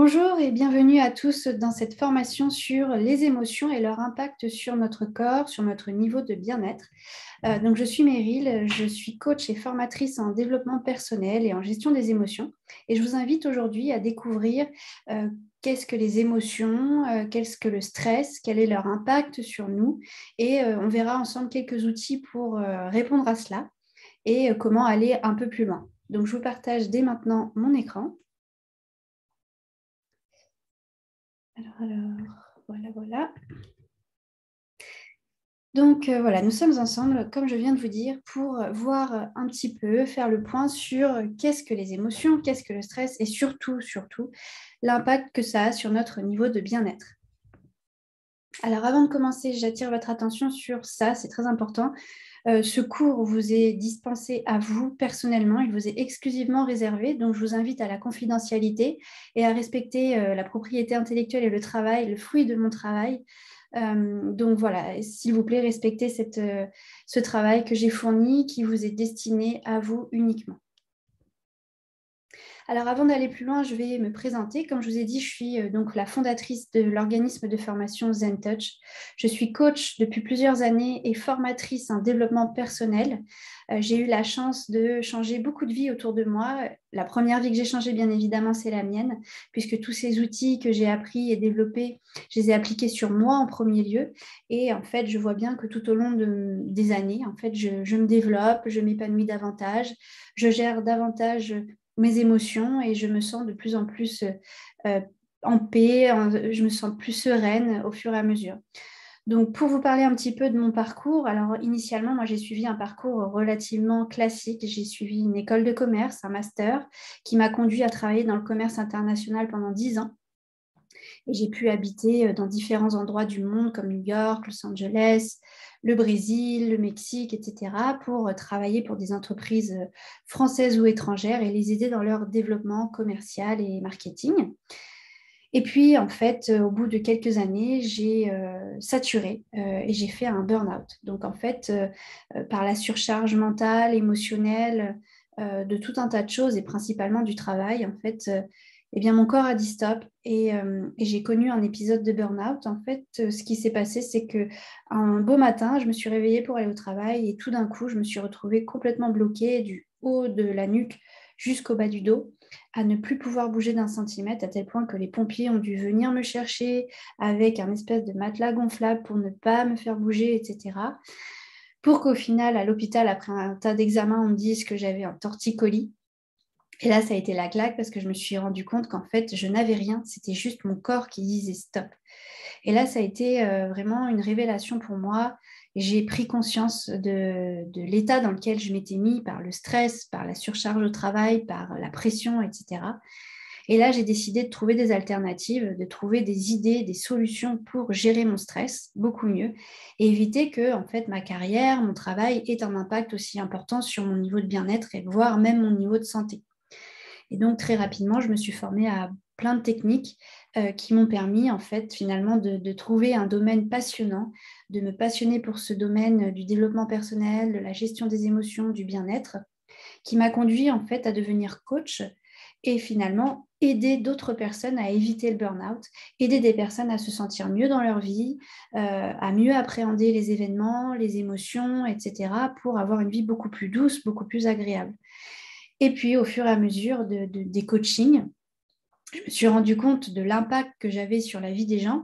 Bonjour et bienvenue à tous dans cette formation sur les émotions et leur impact sur notre corps, sur notre niveau de bien-être. Donc, je suis Meryl, je suis coach et formatrice en développement personnel et en gestion des émotions. Et je vous invite aujourd'hui à découvrir qu'est-ce que les émotions, qu'est-ce que le stress, quel est leur impact sur nous. Et on verra ensemble quelques outils pour répondre à cela et comment aller un peu plus loin. Donc, je vous partage dès maintenant mon écran. Voilà. Donc voilà, nous sommes ensemble, comme je viens de vous dire, pour voir un petit peu, faire le point sur qu'est-ce que les émotions, qu'est-ce que le stress et surtout, l'impact que ça a sur notre niveau de bien-être. Alors avant de commencer, j'attire votre attention sur ça, c'est très important. Ce cours vous est dispensé à vous personnellement, il vous est exclusivement réservé, donc je vous invite à la confidentialité et à respecter la propriété intellectuelle et le travail, le fruit de mon travail. Donc voilà, s'il vous plaît, respectez ce travail que j'ai fourni, qui vous est destiné à vous uniquement. Alors, avant d'aller plus loin, je vais me présenter. Comme je vous ai dit, je suis donc la fondatrice de l'organisme de formation Zen Touch. Je suis coach depuis plusieurs années et formatrice en développement personnel. J'ai eu la chance de changer beaucoup de vies autour de moi. La première vie que j'ai changée, bien évidemment, c'est la mienne, puisque tous ces outils que j'ai appris et développés, je les ai appliqués sur moi en premier lieu. Et en fait, je vois bien que tout au long des années, en fait, je me développe, je m'épanouis davantage, je gère davantage mes émotions et je me sens de plus en plus en paix, je me sens plus sereine au fur et à mesure. Donc, pour vous parler un petit peu de mon parcours, alors initialement, moi, j'ai suivi un parcours relativement classique. J'ai suivi une école de commerce, un master, qui m'a conduit à travailler dans le commerce international pendant 10 ans. Et j'ai pu habiter dans différents endroits du monde, comme New York, Los Angeles, le Brésil, le Mexique, etc., pour travailler pour des entreprises françaises ou étrangères et les aider dans leur développement commercial et marketing. Et puis, en fait, au bout de quelques années, j'ai saturé et j'ai fait un burn-out. Donc, en fait, par la surcharge mentale, émotionnelle, de tout un tas de choses et principalement du travail, en fait, eh bien, mon corps a dit stop et j'ai connu un épisode de burn-out. En fait, ce qui s'est passé, c'est que un beau matin, je me suis réveillée pour aller au travail et tout d'un coup, je me suis retrouvée complètement bloquée du haut de la nuque jusqu'au bas du dos, à ne plus pouvoir bouger d'un centimètre, à tel point que les pompiers ont dû venir me chercher avec un espèce de matelas gonflable pour ne pas me faire bouger, etc. Pour qu'au final, à l'hôpital, après un tas d'examens, on me dise que j'avais un torticolis. Et là, ça a été la claque parce que je me suis rendu compte qu'en fait, je n'avais rien. C'était juste mon corps qui disait stop. Et là, ça a été vraiment une révélation pour moi. J'ai pris conscience de l'état dans lequel je m'étais mis par le stress, par la surcharge au travail, par la pression, etc. Et là, j'ai décidé de trouver des alternatives, de trouver des idées, des solutions pour gérer mon stress beaucoup mieux et éviter que, en fait, ma carrière, mon travail ait un impact aussi important sur mon niveau de bien-être et voire même mon niveau de santé. Et donc, très rapidement, je me suis formée à plein de techniques qui m'ont permis, en fait, finalement, de trouver un domaine passionnant, de me passionner pour ce domaine du développement personnel, de la gestion des émotions, du bien-être, qui m'a conduit, en fait, à devenir coach et finalement aider d'autres personnes à éviter le burn-out, aider des personnes à se sentir mieux dans leur vie, à mieux appréhender les événements, les émotions, etc., pour avoir une vie beaucoup plus douce, beaucoup plus agréable. Et puis, au fur et à mesure des coachings, je me suis rendu compte de l'impact que j'avais sur la vie des gens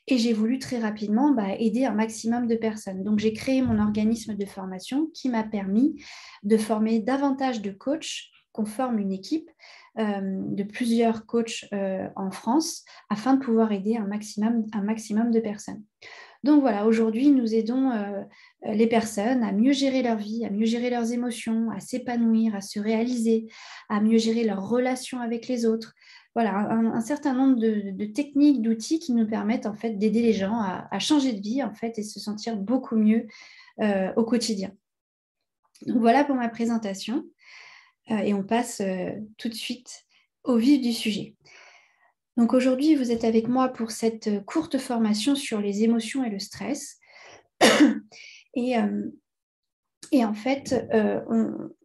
et j'ai voulu très rapidement aider un maximum de personnes. Donc, j'ai créé mon organisme de formation qui m'a permis de former davantage de coachs, qu'on forme une équipe de plusieurs coachs en France afin de pouvoir aider un maximum de personnes. Donc voilà, aujourd'hui, nous aidons les personnes à mieux gérer leur vie, à mieux gérer leurs émotions, à s'épanouir, à se réaliser, à mieux gérer leurs relations avec les autres. Voilà, un certain nombre de techniques, d'outils qui nous permettent en fait d'aider les gens à changer de vie en fait et se sentir beaucoup mieux au quotidien. Donc voilà pour ma présentation et on passe tout de suite au vif du sujet. Donc aujourd'hui, vous êtes avec moi pour cette courte formation sur les émotions et le stress. Et Et en fait,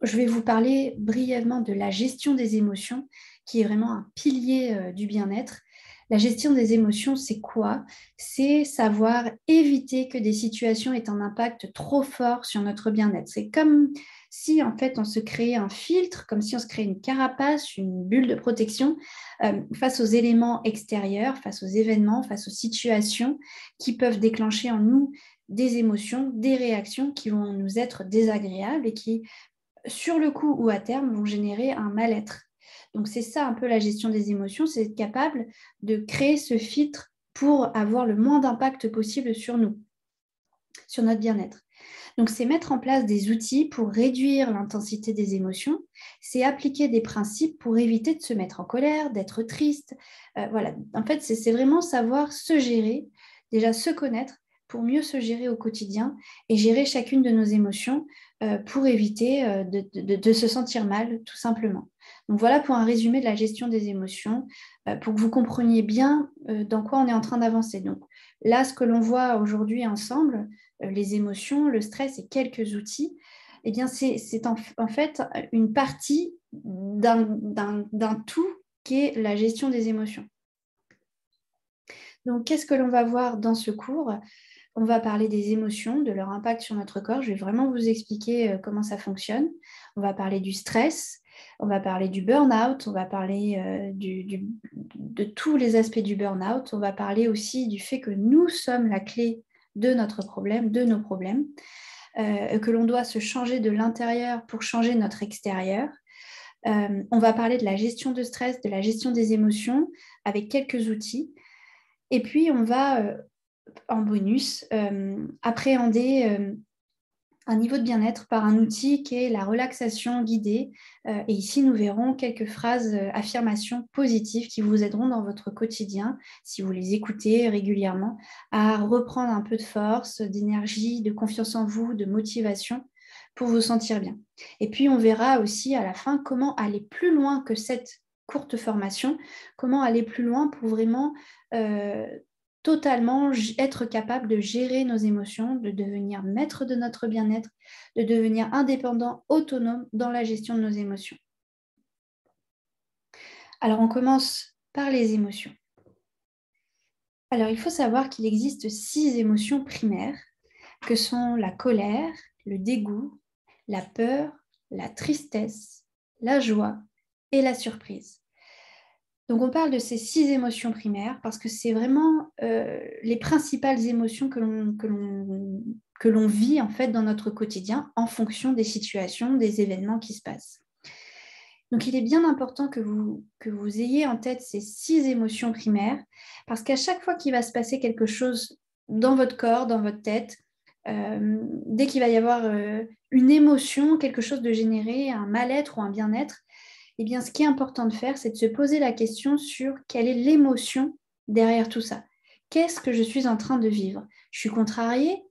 je vais vous parler brièvement de la gestion des émotions, qui est vraiment un pilier du bien-être. La gestion des émotions, c'est quoi? C'est savoir éviter que des situations aient un impact trop fort sur notre bien-être. C'est comme si, en fait, on se créait un filtre, comme si on se créait une carapace, une bulle de protection face aux éléments extérieurs, face aux événements, face aux situations qui peuvent déclencher en nous des émotions, des réactions qui vont nous être désagréables et qui, sur le coup ou à terme, vont générer un mal-être. Donc c'est ça un peu la gestion des émotions, c'est être capable de créer ce filtre pour avoir le moins d'impact possible sur nous, sur notre bien-être. Donc c'est mettre en place des outils pour réduire l'intensité des émotions, c'est appliquer des principes pour éviter de se mettre en colère, d'être triste. Voilà, en fait c'est vraiment savoir se gérer, déjà se connaître pour mieux se gérer au quotidien et gérer chacune de nos émotions pour éviter de se sentir mal, tout simplement. Donc voilà pour un résumé de la gestion des émotions, pour que vous compreniez bien dans quoi on est en train d'avancer. Donc là, ce que l'on voit aujourd'hui ensemble, les émotions, le stress et quelques outils, eh bien c'est en fait une partie d'un tout qui est la gestion des émotions. Donc, qu'est-ce que l'on va voir dans ce cours? On va parler des émotions, de leur impact sur notre corps. Je vais vraiment vous expliquer comment ça fonctionne. On va parler du stress, on va parler du burn-out, on va parler de tous les aspects du burn-out. On va parler aussi du fait que nous sommes la clé de notre problème, de nos problèmes, que l'on doit se changer de l'intérieur pour changer notre extérieur. On va parler de la gestion de stress, de la gestion des émotions avec quelques outils. Et puis, on va, en bonus, appréhender un niveau de bien-être par un outil qui est la relaxation guidée. Et ici, nous verrons quelques phrases, affirmations positives qui vous aideront dans votre quotidien, si vous les écoutez régulièrement, à reprendre un peu de force, d'énergie, de confiance en vous, de motivation pour vous sentir bien. Et puis, on verra aussi à la fin comment aller plus loin que cette courte formation, comment aller plus loin pour vraiment totalement être capable de gérer nos émotions, de devenir maître de notre bien-être, de devenir indépendant, autonome dans la gestion de nos émotions. Alors, on commence par les émotions. Alors, il faut savoir qu'il existe 6 émotions primaires, que sont la colère, le dégoût, la peur, la tristesse, la joie et la surprise. Donc, on parle de ces 6 émotions primaires parce que c'est vraiment les principales émotions que l'on vit en fait dans notre quotidien en fonction des situations, des événements qui se passent. Donc, il est bien important que vous ayez en tête ces 6 émotions primaires parce qu'à chaque fois qu'il va se passer quelque chose dans votre corps, dans votre tête, dès qu'il va y avoir une émotion, quelque chose de généré, un mal-être ou un bien-être, eh bien, ce qui est important de faire, c'est de se poser la question sur quelle est l'émotion derrière tout ça. Qu'est-ce que je suis en train de vivre? Je suis contrariée?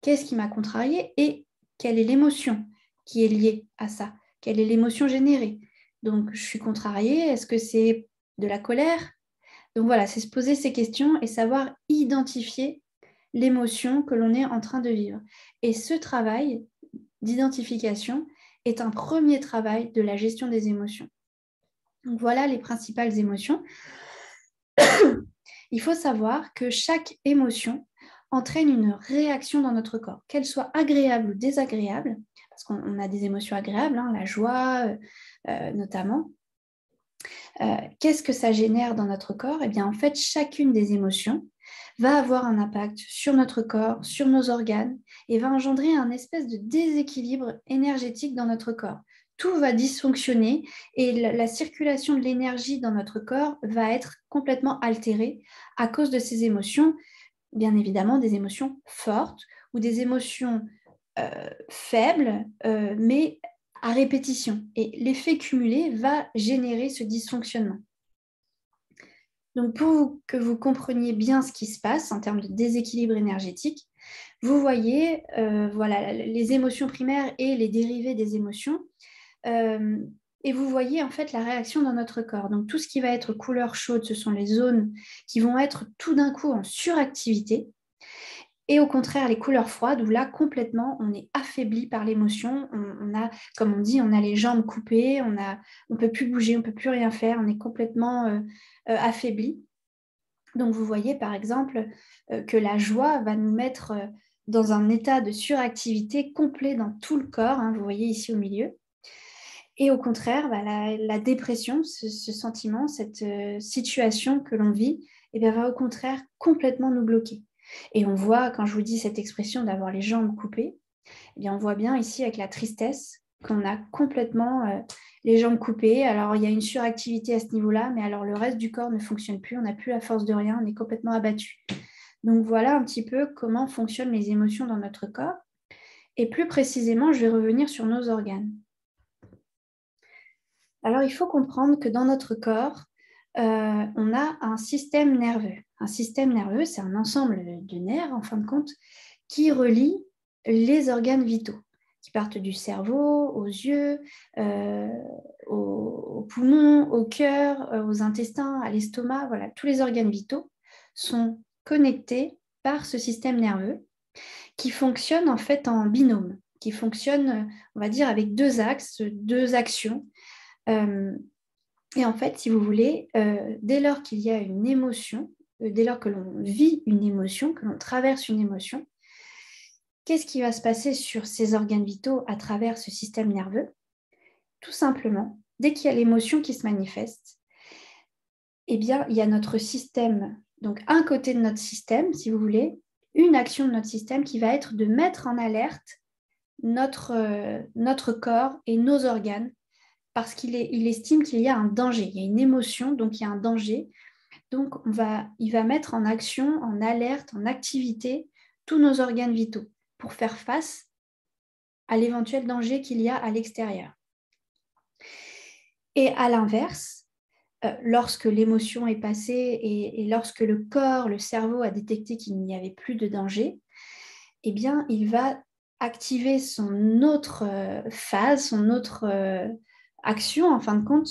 Qu'est-ce qui m'a contrariée? Et quelle est l'émotion qui est liée à ça? Quelle est l'émotion générée? Donc, je suis contrariée, est-ce que c'est de la colère? Donc voilà, c'est se poser ces questions et savoir identifier l'émotion que l'on est en train de vivre. Et ce travail d'identification est un premier travail de la gestion des émotions. Donc voilà les principales émotions. Il faut savoir que chaque émotion entraîne une réaction dans notre corps, qu'elle soit agréable ou désagréable, parce qu'on a des émotions agréables, hein, la joie notamment. Qu'est-ce que ça génère dans notre corps? Eh bien, en fait, chacune des émotions va avoir un impact sur notre corps, sur nos organes, et va engendrer un espèce de déséquilibre énergétique dans notre corps. Tout va dysfonctionner et la circulation de l'énergie dans notre corps va être complètement altérée à cause de ces émotions, bien évidemment des émotions fortes ou des émotions faibles, mais à répétition. Et l'effet cumulé va générer ce dysfonctionnement. Donc, pour que vous compreniez bien ce qui se passe en termes de déséquilibre énergétique, vous voyez voilà, les émotions primaires et les dérivés des émotions. Et vous voyez en fait la réaction dans notre corps. Donc, tout ce qui va être couleur chaude, ce sont les zones qui vont être tout d'un coup en suractivité. Et au contraire, les couleurs froides, où là, complètement, on est affaibli par l'émotion. On a, comme on dit, on a les jambes coupées, on ne peut plus bouger, on ne peut plus rien faire, on est complètement affaibli. Donc, vous voyez, par exemple, que la joie va nous mettre dans un état de suractivité complet dans tout le corps, hein, vous voyez ici au milieu. Et au contraire, la dépression, ce sentiment, cette situation que l'on vit, eh bien, va au contraire complètement nous bloquer. Et on voit, quand je vous dis cette expression d'avoir les jambes coupées, eh bien, on voit bien ici avec la tristesse qu'on a complètement les jambes coupées. Alors, il y a une suractivité à ce niveau-là, mais alors le reste du corps ne fonctionne plus, on n'a plus la force de rien, on est complètement abattu. Donc, voilà un petit peu comment fonctionnent les émotions dans notre corps. Et plus précisément, je vais revenir sur nos organes. Alors, il faut comprendre que dans notre corps, on a un système nerveux. Un système nerveux, c'est un ensemble de nerfs, en fin de compte, qui relie les organes vitaux, qui partent du cerveau, aux yeux, aux poumons, au cœur, aux intestins, à l'estomac. Voilà, tous les organes vitaux sont connectés par ce système nerveux qui fonctionne en fait en binôme, qui fonctionne, on va dire, avec deux axes, deux actions. Et en fait, si vous voulez, dès lors qu'il y a une émotion, dès lors que l'on vit une émotion, que l'on traverse une émotion, qu'est-ce qui va se passer sur ces organes vitaux à travers ce système nerveux? Tout simplement, dès qu'il y a l'émotion qui se manifeste, eh bien, il y a notre système, donc un côté de notre système, si vous voulez, une action de notre système qui va être de mettre en alerte notre corps et nos organes parce qu'il estime qu'il y a un danger, il y a une émotion, donc il y a un danger. Donc, il va mettre en action, en alerte, en activité tous nos organes vitaux pour faire face à l'éventuel danger qu'il y a à l'extérieur. Et à l'inverse, lorsque l'émotion est passée et lorsque le corps, le cerveau a détecté qu'il n'y avait plus de danger, eh bien, il va activer son autre phase, son autre action, en fin de compte,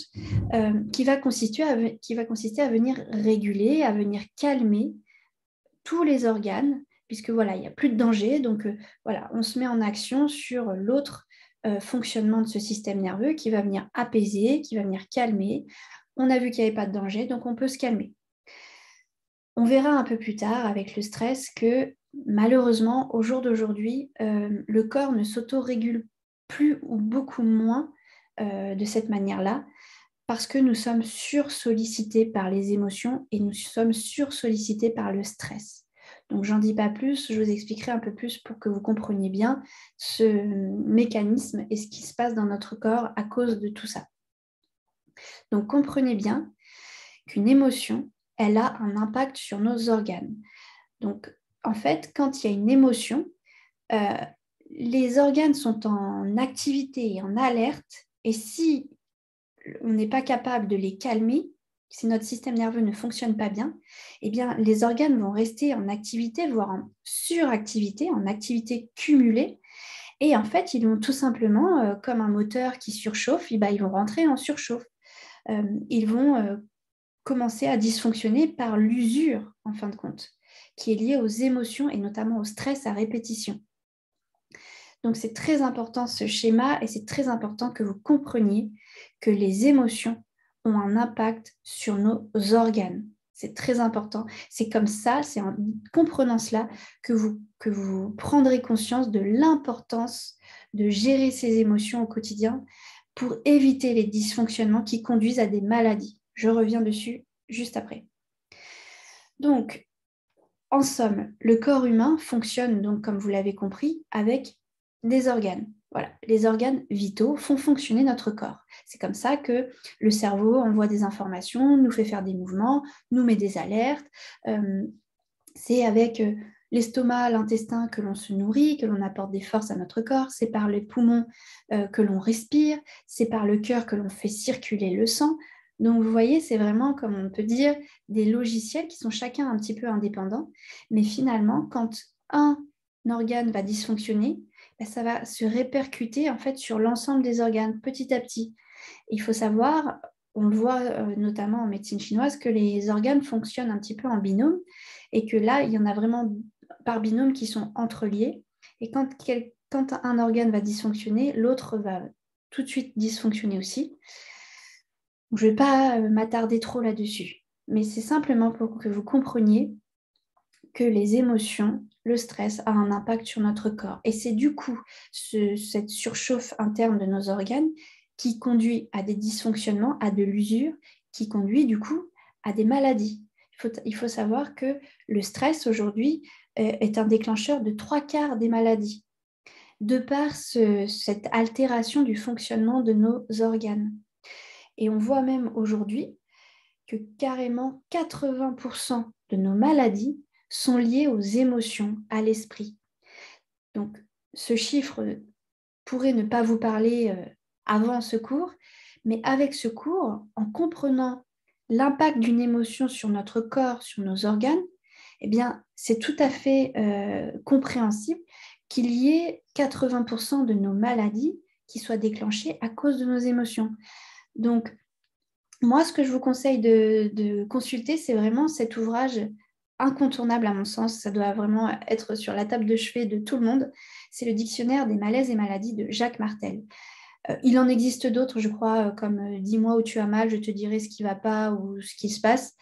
qui va consister à venir réguler, à venir calmer tous les organes, puisque voilà, il n'y a plus de danger. Donc voilà, on se met en action sur l'autre fonctionnement de ce système nerveux qui va venir apaiser, qui va venir calmer. On a vu qu'il n'y avait pas de danger, donc on peut se calmer. On verra un peu plus tard avec le stress que malheureusement, au jour d'aujourd'hui, le corps ne s'auto-régule plus ou beaucoup moins de cette manière-là parce que nous sommes sursollicités par les émotions et nous sommes sursollicités par le stress. Donc, j'en dis pas plus, je vous expliquerai un peu plus pour que vous compreniez bien ce mécanisme et ce qui se passe dans notre corps à cause de tout ça. Donc, comprenez bien qu'une émotion, elle a un impact sur nos organes. Donc, en fait, quand il y a une émotion, les organes sont en activité et en alerte, et si on n'est pas capable de les calmer, si notre système nerveux ne fonctionne pas bien, eh bien, les organes vont rester en activité, voire en suractivité, en activité cumulée, et en fait, ils vont tout simplement, comme un moteur qui surchauffe, ils vont rentrer en surchauffe. Ils vont commencer à dysfonctionner par l'usure, en fin de compte, qui est liée aux émotions et notamment au stress à répétition. Donc, c'est très important ce schéma et c'est très important que vous compreniez que les émotions ont un impact sur nos organes. C'est très important. C'est comme ça, c'est en comprenant cela que vous prendrez conscience de l'importance de gérer ces émotions au quotidien pour éviter les dysfonctionnements qui conduisent à des maladies. Je reviens dessus juste après. Donc, en somme, le corps humain fonctionne, donc, comme vous l'avez compris, avec des organes. Voilà, les organes vitaux font fonctionner notre corps. C'est comme ça que le cerveau envoie des informations, nous fait faire des mouvements, nous met des alertes. C'est avec l'estomac, l'intestin que l'on se nourrit, que l'on apporte des forces à notre corps. C'est par les poumons que l'on respire. C'est par le cœur que l'on fait circuler le sang. Donc, vous voyez, c'est vraiment, comme on peut dire, des logiciels qui sont chacun un petit peu indépendants. Mais finalement, quand un organe va dysfonctionner, ça va se répercuter en fait sur l'ensemble des organes petit à petit. Il faut savoir, on le voit notamment en médecine chinoise, que les organes fonctionnent un petit peu en binôme et que là, il y en a vraiment par binôme qui sont entreliés. Et quand un organe va dysfonctionner, l'autre va tout de suite dysfonctionner aussi. Je ne vais pas m'attarder trop là-dessus, mais c'est simplement pour que vous compreniez que les émotions, le stress a un impact sur notre corps. Et c'est du coup cette surchauffe interne de nos organes qui conduit à des dysfonctionnements, à de l'usure, qui conduit du coup à des maladies. Il faut savoir que le stress aujourd'hui est un déclencheur de 3/4 des maladies, de par cette altération du fonctionnement de nos organes. Et on voit même aujourd'hui que carrément 80% de nos maladies sont liées aux émotions, à l'esprit. Donc, ce chiffre pourrait ne pas vous parler avant ce cours, mais avec ce cours, en comprenant l'impact d'une émotion sur notre corps, sur nos organes, eh bien, c'est tout à fait compréhensible qu'il y ait 80% de nos maladies qui soient déclenchées à cause de nos émotions. Donc, moi, ce que je vous conseille de consulter, c'est vraiment cet ouvrage incontournable à mon sens. Ça doit vraiment être sur la table de chevet de tout le monde. C'est le Dictionnaire des malaises et maladies de Jacques Martel. Il en existe d'autres, je crois, comme Dis-moi où tu as mal, je te dirai ce qui ne va pas ou ce qui se passe,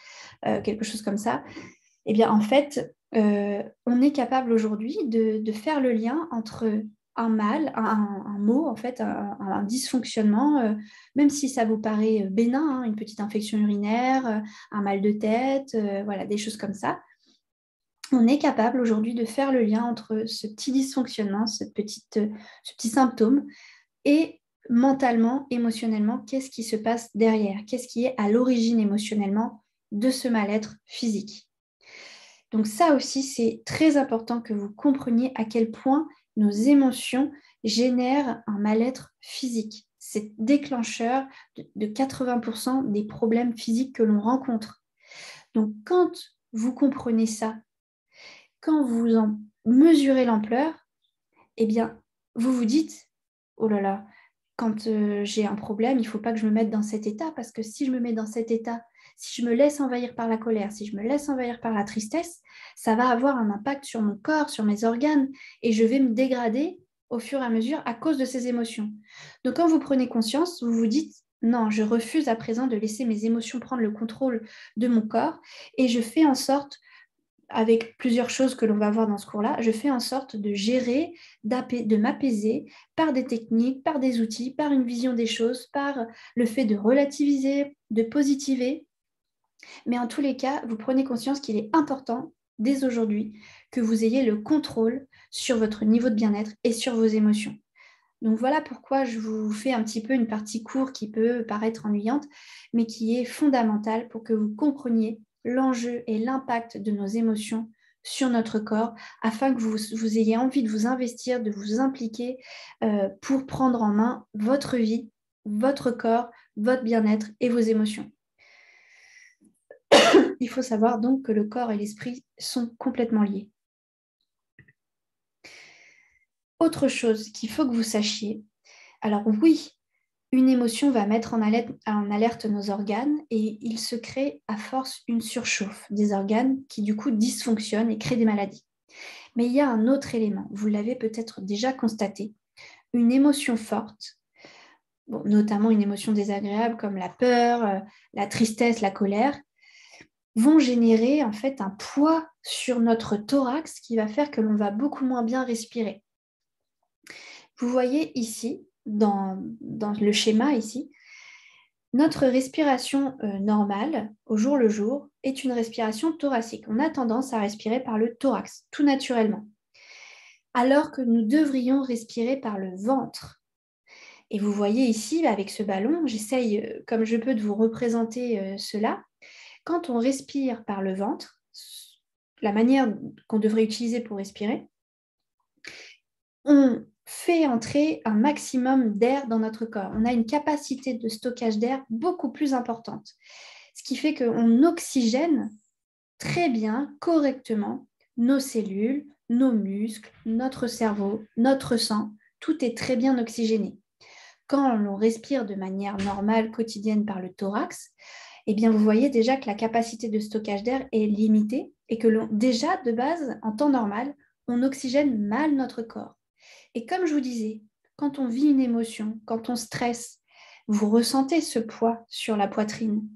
quelque chose comme ça. Eh bien, en fait, on est capable aujourd'hui de faire le lien entre un mal, un mot, en fait, un dysfonctionnement, même si ça vous paraît bénin, hein, une petite infection urinaire, un mal de tête, voilà, des choses comme ça. On est capable aujourd'hui de faire le lien entre ce petit dysfonctionnement, ce petit symptôme, et mentalement, émotionnellement, qu'est-ce qui se passe derrière? Qu'est-ce qui est à l'origine émotionnellement de ce mal-être physique? Donc ça aussi, c'est très important que vous compreniez à quel point nos émotions génèrent un mal-être physique. C'est déclencheur de 80% des problèmes physiques que l'on rencontre. Donc quand vous comprenez ça, quand vous en mesurez l'ampleur, eh bien, vous vous dites, oh là là, quand j'ai un problème, il ne faut pas que je me mette dans cet état, parce que si je me mets dans cet état, si je me laisse envahir par la colère, si je me laisse envahir par la tristesse, ça va avoir un impact sur mon corps, sur mes organes, et je vais me dégrader au fur et à mesure à cause de ces émotions. Donc quand vous prenez conscience, vous vous dites, non, je refuse à présent de laisser mes émotions prendre le contrôle de mon corps, et je fais en sorte, avec plusieurs choses que l'on va voir dans ce cours-là, je fais en sorte de gérer, de m'apaiser par des techniques, par des outils, par une vision des choses, par le fait de relativiser, de positiver. Mais en tous les cas, vous prenez conscience qu'il est important, dès aujourd'hui, que vous ayez le contrôle sur votre niveau de bien-être et sur vos émotions. Donc voilà pourquoi je vous fais un petit peu une partie court qui peut paraître ennuyante, mais qui est fondamentale pour que vous compreniez l'enjeu et l'impact de nos émotions sur notre corps, afin que vous ayez envie de vous investir, de vous impliquer pour prendre en main votre vie, votre corps, votre bien-être et vos émotions. Il faut savoir donc que le corps et l'esprit sont complètement liés. Autre chose qu'il faut que vous sachiez, alors oui, une émotion va mettre en alerte nos organes et il se crée à force une surchauffe des organes qui du coup dysfonctionnent et créent des maladies. Mais il y a un autre élément, vous l'avez peut-être déjà constaté, une émotion forte, notamment une émotion désagréable comme la peur, la tristesse, la colère, vont générer en fait un poids sur notre thorax qui va faire que l'on va beaucoup moins bien respirer. Vous voyez ici, dans le schéma ici, notre respiration normale, au jour le jour, est une respiration thoracique. On a tendance à respirer par le thorax, tout naturellement. Alors que nous devrions respirer par le ventre. Et vous voyez ici, avec ce ballon, j'essaye comme je peux de vous représenter cela. Quand on respire par le ventre, la manière qu'on devrait utiliser pour respirer, on fait entrer un maximum d'air dans notre corps. On a une capacité de stockage d'air beaucoup plus importante. Ce qui fait qu'on oxygène très bien, correctement, nos cellules, nos muscles, notre cerveau, notre sang. Tout est très bien oxygéné. Quand l'on respire de manière normale, quotidienne par le thorax, eh bien vous voyez déjà que la capacité de stockage d'air est limitée et que déjà, de base, en temps normal, on oxygène mal notre corps. Et comme je vous disais, quand on vit une émotion, quand on stresse, vous ressentez ce poids sur la poitrine,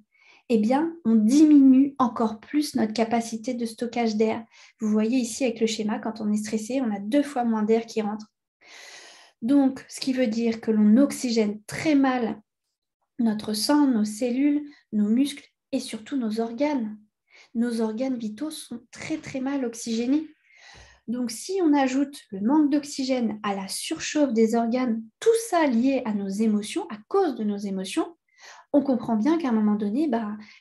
eh bien, on diminue encore plus notre capacité de stockage d'air. Vous voyez ici avec le schéma, quand on est stressé, on a 2 fois moins d'air qui rentre. Donc, ce qui veut dire que l'on oxygène très mal notre sang, nos cellules, nos muscles et surtout nos organes. Nos organes vitaux sont très très mal oxygénés. Donc, si on ajoute le manque d'oxygène à la surchauffe des organes, tout ça lié à nos émotions, à cause de nos émotions, on comprend bien qu'à un moment donné,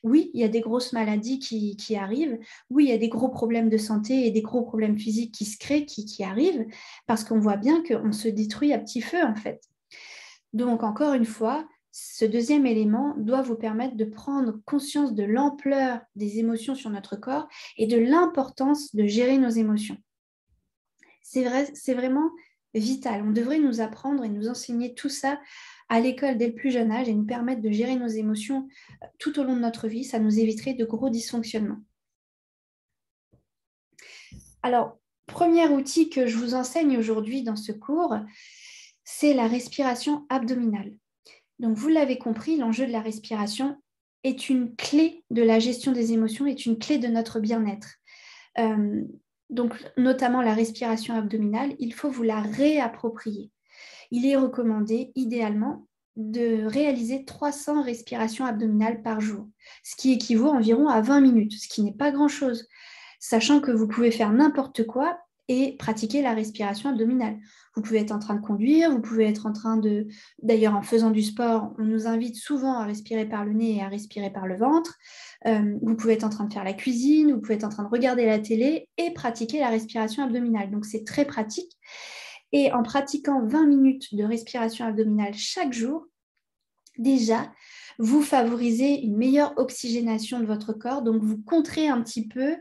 oui, il y a des grosses maladies qui arrivent, oui, il y a des gros problèmes de santé et des gros problèmes physiques qui se créent, qui arrivent, parce qu'on voit bien qu'on se détruit à petit feu, en fait. Donc, encore une fois, ce deuxième élément doit vous permettre de prendre conscience de l'ampleur des émotions sur notre corps et de l'importance de gérer nos émotions. C'est vrai, c'est vraiment vital. On devrait nous apprendre et nous enseigner tout ça à l'école dès le plus jeune âge et nous permettre de gérer nos émotions tout au long de notre vie. Ça nous éviterait de gros dysfonctionnements. Alors, premier outil que je vous enseigne aujourd'hui dans ce cours, c'est la respiration abdominale. Donc, vous l'avez compris, l'enjeu de la respiration est une clé de la gestion des émotions, est une clé de notre bien-être. Donc, notamment la respiration abdominale, il faut vous la réapproprier. Il est recommandé, idéalement, de réaliser 300 respirations abdominales par jour, ce qui équivaut environ à 20 minutes, ce qui n'est pas grand-chose, sachant que vous pouvez faire n'importe quoi et pratiquer la respiration abdominale. Vous pouvez être en train de conduire, vous pouvez être en train de... D'ailleurs, en faisant du sport, on nous invite souvent à respirer par le nez et à respirer par le ventre. Vous pouvez être en train de faire la cuisine, vous pouvez être en train de regarder la télé et pratiquer la respiration abdominale. Donc, c'est très pratique. Et en pratiquant 20 minutes de respiration abdominale chaque jour, déjà, vous favorisez une meilleure oxygénation de votre corps, donc vous contrez un petit peu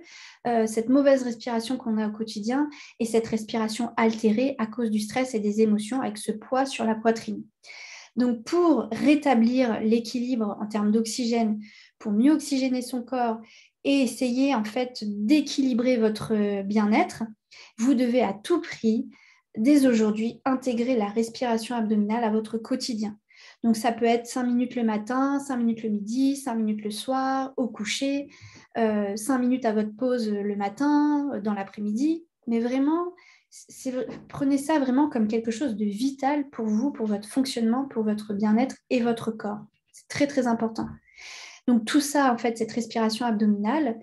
cette mauvaise respiration qu'on a au quotidien et cette respiration altérée à cause du stress et des émotions avec ce poids sur la poitrine. Donc pour rétablir l'équilibre en termes d'oxygène, pour mieux oxygéner son corps et essayer en fait d'équilibrer votre bien-être, vous devez à tout prix, dès aujourd'hui, intégrer la respiration abdominale à votre quotidien. Donc, ça peut être 5 minutes le matin, 5 minutes le midi, 5 minutes le soir, au coucher, 5 minutes à votre pause le matin, dans l'après-midi. Mais vraiment, prenez ça vraiment comme quelque chose de vital pour vous, pour votre fonctionnement, pour votre bien-être et votre corps. C'est très, très important. Donc, tout ça, en fait, cette respiration abdominale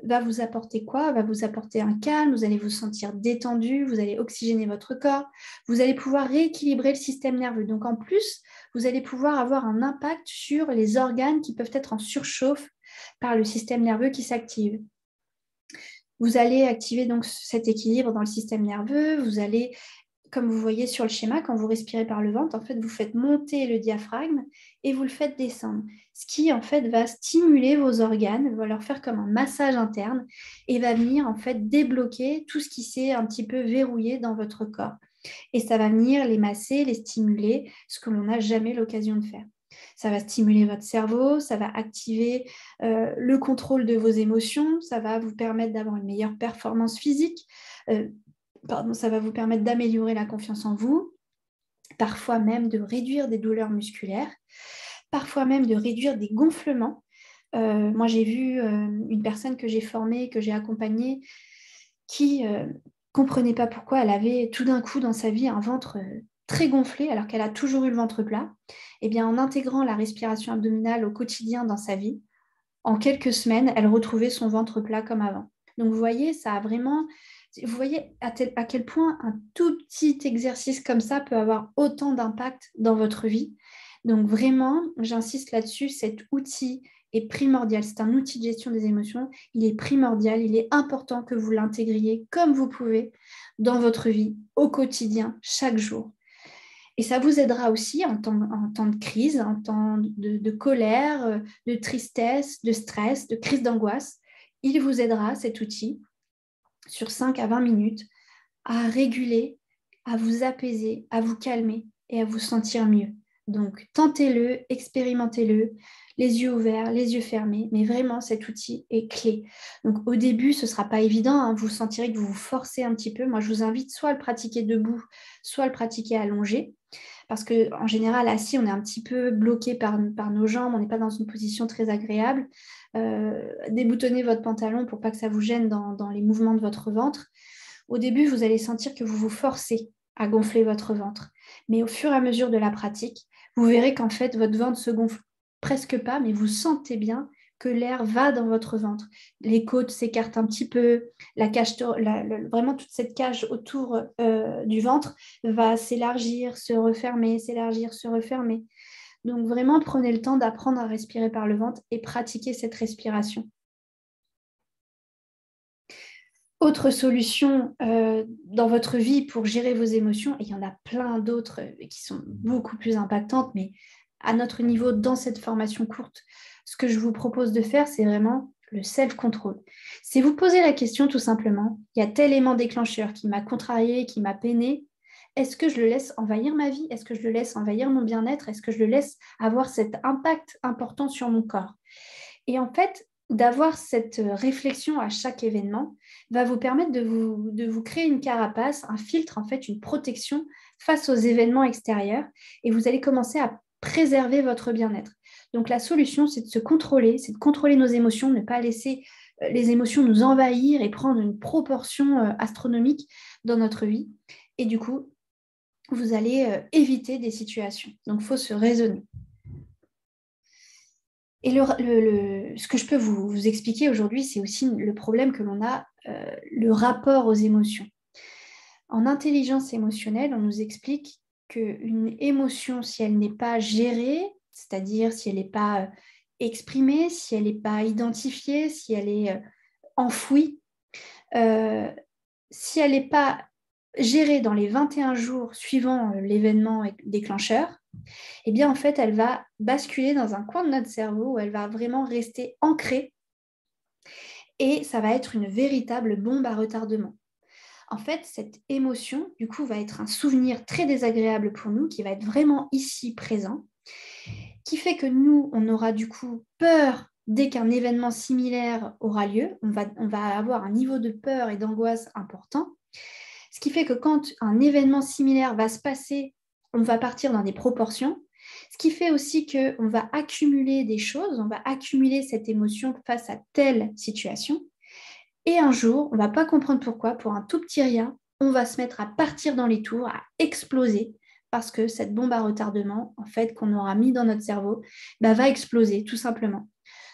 va vous apporter quoi? Va vous apporter un calme, vous allez vous sentir détendu, vous allez oxygéner votre corps, vous allez pouvoir rééquilibrer le système nerveux. Donc, en plus, vous allez pouvoir avoir un impact sur les organes qui peuvent être en surchauffe par le système nerveux qui s'active. Vous allez activer donc cet équilibre dans le système nerveux, vous allez, comme vous voyez sur le schéma, quand vous respirez par le ventre, en fait, vous faites monter le diaphragme et vous le faites descendre, ce qui en fait va stimuler vos organes, va leur faire comme un massage interne et va venir en fait débloquer tout ce qui s'est un petit peu verrouillé dans votre corps. Et ça va venir les masser, les stimuler, ce que l'on n'a jamais l'occasion de faire. Ça va stimuler votre cerveau, ça va activer le contrôle de vos émotions, ça va vous permettre d'avoir une meilleure performance physique, ça va vous permettre d'améliorer la confiance en vous, parfois même de réduire des douleurs musculaires, parfois même de réduire des gonflements. Moi, j'ai vu une personne que j'ai formée, que j'ai accompagnée, qui comprenait pas pourquoi elle avait tout d'un coup dans sa vie un ventre très gonflé alors qu'elle a toujours eu le ventre plat. Eh bien, en intégrant la respiration abdominale au quotidien dans sa vie, en quelques semaines, elle retrouvait son ventre plat comme avant. Donc, vous voyez, ça a vraiment... Vous voyez à quel point un tout petit exercice comme ça peut avoir autant d'impact dans votre vie. Donc, vraiment, j'insiste là-dessus, cet outil est primordial. C'est un outil de gestion des émotions. Il est primordial, il est important que vous l'intégriez comme vous pouvez dans votre vie, au quotidien, chaque jour. Et ça vous aidera aussi en temps de crise, en temps de colère, de tristesse, de stress, de crise d'angoisse. Il vous aidera, cet outil, sur 5 à 20 minutes, à réguler, à vous apaiser, à vous calmer et à vous sentir mieux. Donc, tentez-le, expérimentez-le, les yeux ouverts, les yeux fermés, mais vraiment, cet outil est clé. Donc, au début, ce ne sera pas évident, hein, vous sentirez que vous vous forcez un petit peu. Moi, je vous invite soit à le pratiquer debout, soit à le pratiquer allongé, parce qu'en général, assis, on est un petit peu bloqué par nos jambes, on n'est pas dans une position très agréable. Déboutonnez votre pantalon pour pas que ça vous gêne dans les mouvements de votre ventre. Au début, vous allez sentir que vous vous forcez à gonfler votre ventre. Mais au fur et à mesure de la pratique, vous verrez qu'en fait, votre ventre se gonfle presque pas, mais vous sentez bien que l'air va dans votre ventre. Les côtes s'écartent un petit peu, vraiment toute cette cage autour du ventre va s'élargir, se refermer, s'élargir, se refermer. Donc vraiment, prenez le temps d'apprendre à respirer par le ventre et pratiquer cette respiration. Autre solution dans votre vie pour gérer vos émotions, et il y en a plein d'autres qui sont beaucoup plus impactantes, mais à notre niveau, dans cette formation courte, ce que je vous propose de faire, c'est vraiment le self-control. Si vous posez la question tout simplement, il y a tel élément déclencheur qui m'a contrarié, qui m'a peiné, est-ce que je le laisse envahir ma vie? Est-ce que je le laisse envahir mon bien-être? Est-ce que je le laisse avoir cet impact important sur mon corps? Et en fait, d'avoir cette réflexion à chaque événement va vous permettre de vous créer une carapace, un filtre, en fait, une protection face aux événements extérieurs, et vous allez commencer à préserver votre bien-être. Donc la solution, c'est de se contrôler, c'est de contrôler nos émotions, ne pas laisser les émotions nous envahir et prendre une proportion astronomique dans notre vie. Et du coup, vous allez éviter des situations. Donc il faut se raisonner. Et ce que je peux vous expliquer aujourd'hui, c'est aussi le problème que l'on a, le rapport aux émotions. En intelligence émotionnelle, on nous explique qu'une émotion, si elle n'est pas gérée, c'est-à-dire si elle n'est pas exprimée, si elle n'est pas identifiée, si elle est enfouie, si elle n'est pas gérée dans les 21 jours suivant l'événement déclencheur, eh bien, en fait, elle va basculer dans un coin de notre cerveau où elle va vraiment rester ancrée et ça va être une véritable bombe à retardement. En fait, cette émotion, du coup, va être un souvenir très désagréable pour nous, qui va être vraiment ici présent, qui fait que nous, on aura du coup peur dès qu'un événement similaire aura lieu. On va avoir un niveau de peur et d'angoisse important. Ce qui fait que quand un événement similaire va se passer, on va partir dans des proportions. Ce qui fait aussi qu'on va accumuler des choses, on va accumuler cette émotion face à telle situation. Et un jour, on ne va pas comprendre pourquoi, pour un tout petit rien, on va se mettre à partir dans les tours, à exploser, parce que cette bombe à retardement, en fait, qu'on aura mis dans notre cerveau, va exploser, tout simplement.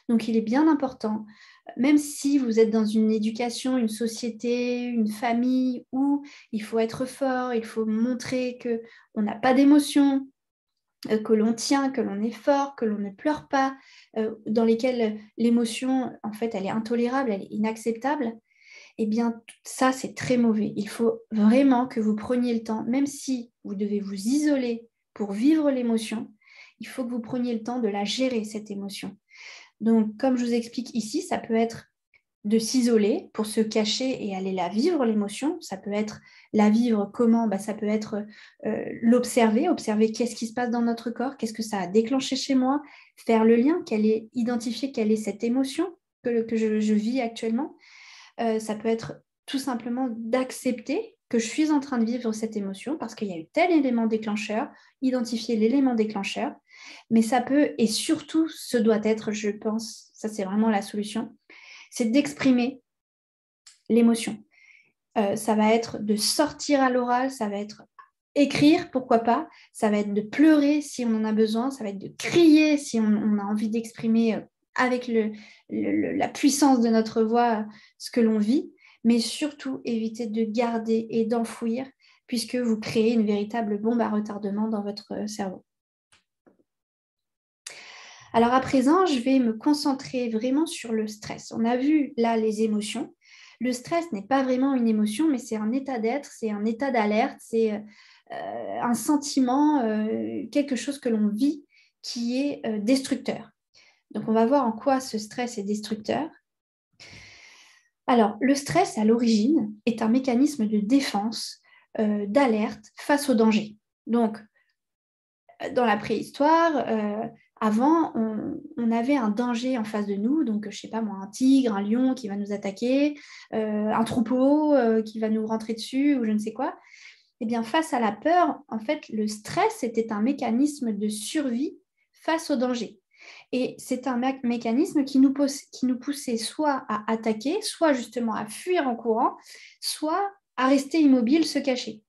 Donc, il est bien important, même si vous êtes dans une éducation, une société, une famille où il faut être fort, il faut montrer qu'on n'a pas d'émotion, que l'on tient, que l'on est fort, que l'on ne pleure pas, dans lesquels l'émotion, en fait, elle est intolérable, elle est inacceptable, eh bien, ça, c'est très mauvais. Il faut vraiment que vous preniez le temps, même si vous devez vous isoler pour vivre l'émotion, il faut que vous preniez le temps de la gérer, cette émotion. Donc, comme je vous explique ici, ça peut être de s'isoler pour se cacher et aller la vivre, l'émotion. Ça peut être la vivre comment? Ça peut être l'observer, observer qu'est-ce qui se passe dans notre corps, qu'est-ce que ça a déclenché chez moi, faire le lien, identifier quelle est cette émotion que je vis actuellement. Ça peut être tout simplement d'accepter que je suis en train de vivre cette émotion parce qu'il y a eu tel élément déclencheur, identifier l'élément déclencheur, mais ça peut, et surtout, ce doit être, je pense, ça c'est vraiment la solution, c'est d'exprimer l'émotion. Ça va être de sortir à l'oral, ça va être écrire, pourquoi pas, ça va être de pleurer si on en a besoin, ça va être de crier si on a envie d'exprimer avec la puissance de notre voix ce que l'on vit, mais surtout éviter de garder et d'enfouir puisque vous créez une véritable bombe à retardement dans votre cerveau. Alors à présent, je vais me concentrer vraiment sur le stress. On a vu là les émotions. Le stress n'est pas vraiment une émotion, mais c'est un état d'être, c'est un état d'alerte, c'est un sentiment, quelque chose que l'on vit qui est destructeur. Donc on va voir en quoi ce stress est destructeur. Alors le stress à l'origine est un mécanisme de défense, d'alerte face au danger. Donc dans la préhistoire, avant, on avait un danger en face de nous, donc je ne sais pas moi, un tigre, un lion qui va nous attaquer, un troupeau qui va nous rentrer dessus ou je ne sais quoi. Eh bien, face à la peur, en fait, le stress était un mécanisme de survie face au danger. Et c'est un mécanisme qui nous poussait soit à attaquer, soit justement à fuir en courant, soit à rester immobile, se cacher.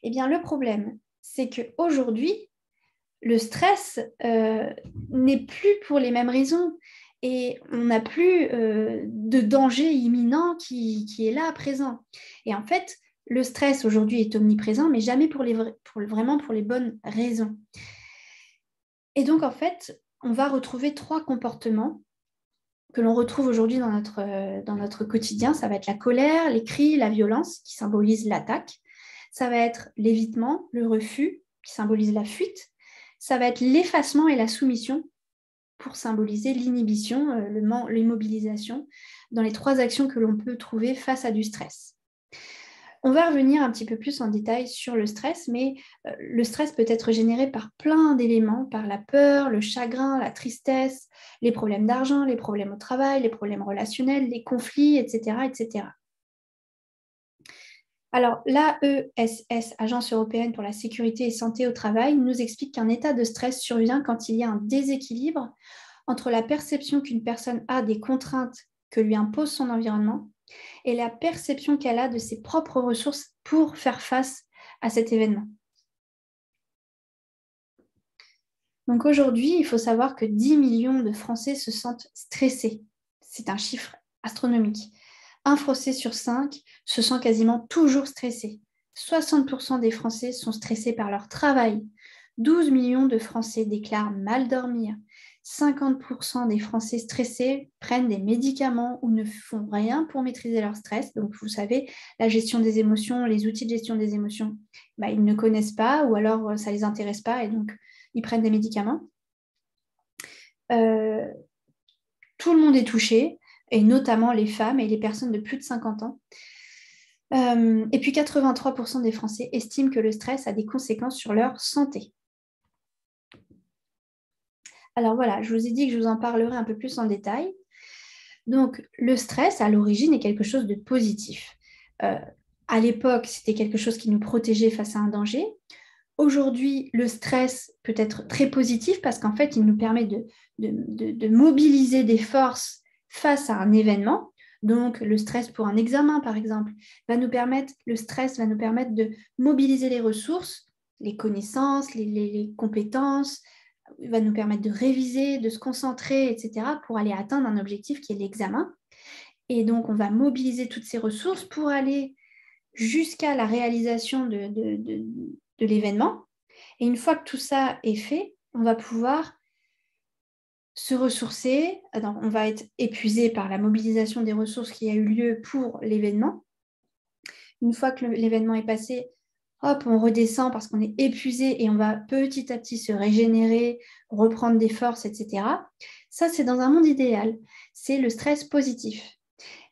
Eh bien, le problème, c'est qu'aujourd'hui, le stress n'est plus pour les mêmes raisons et on n'a plus de danger imminent qui est là, présent. Et en fait, le stress aujourd'hui est omniprésent, mais jamais vraiment pour les bonnes raisons. Et donc, en fait, on va retrouver 3 comportements que l'on retrouve aujourd'hui dans notre quotidien. Ça va être la colère, les cris, la violence, qui symbolisent l'attaque. Ça va être l'évitement, le refus, qui symbolise la fuite. Ça va être l'effacement et la soumission, pour symboliser l'inhibition, l'immobilisation, dans les 3 actions que l'on peut trouver face à du stress. On va revenir un petit peu plus en détail sur le stress, mais le stress peut être généré par plein d'éléments, par la peur, le chagrin, la tristesse, les problèmes d'argent, les problèmes au travail, les problèmes relationnels, les conflits, etc., etc. Alors, l'AESS, Agence européenne pour la sécurité et santé au travail, nous explique qu'un état de stress survient quand il y a un déséquilibre entre la perception qu'une personne a des contraintes que lui impose son environnement et la perception qu'elle a de ses propres ressources pour faire face à cet événement. Donc aujourd'hui, il faut savoir que 10 millions de Français se sentent stressés. C'est un chiffre astronomique. Un Français sur 5 se sent quasiment toujours stressé. 60% des Français sont stressés par leur travail. 12 millions de Français déclarent mal dormir. 50% des Français stressés prennent des médicaments ou ne font rien pour maîtriser leur stress. Donc, vous savez, la gestion des émotions, les outils de gestion des émotions, ils ne connaissent pas ou alors ça ne les intéresse pas et donc ils prennent des médicaments. Tout le monde est touché, et notamment les femmes et les personnes de plus de 50 ans. Et puis 83% des Français estiment que le stress a des conséquences sur leur santé. Alors voilà, je vous ai dit que je vous en parlerai un peu plus en détail. Donc le stress, à l'origine, est quelque chose de positif. À l'époque, c'était quelque chose qui nous protégeait face à un danger. Aujourd'hui, le stress peut être très positif parce qu'en fait, il nous permet de mobiliser des forces face à un événement. Donc, le stress pour un examen, par exemple, le stress va nous permettre de mobiliser les ressources, les connaissances, les compétences, va nous permettre de réviser, de se concentrer, etc., pour aller atteindre un objectif qui est l'examen. Et donc, on va mobiliser toutes ces ressources pour aller jusqu'à la réalisation de l'événement. Et une fois que tout ça est fait, on va pouvoir se ressourcer. Alors, on va être épuisé par la mobilisation des ressources qui a eu lieu pour l'événement. Une fois que l'événement est passé, hop, on redescend parce qu'on est épuisé et on va petit à petit se régénérer, reprendre des forces, etc. Ça, c'est dans un monde idéal. C'est le stress positif.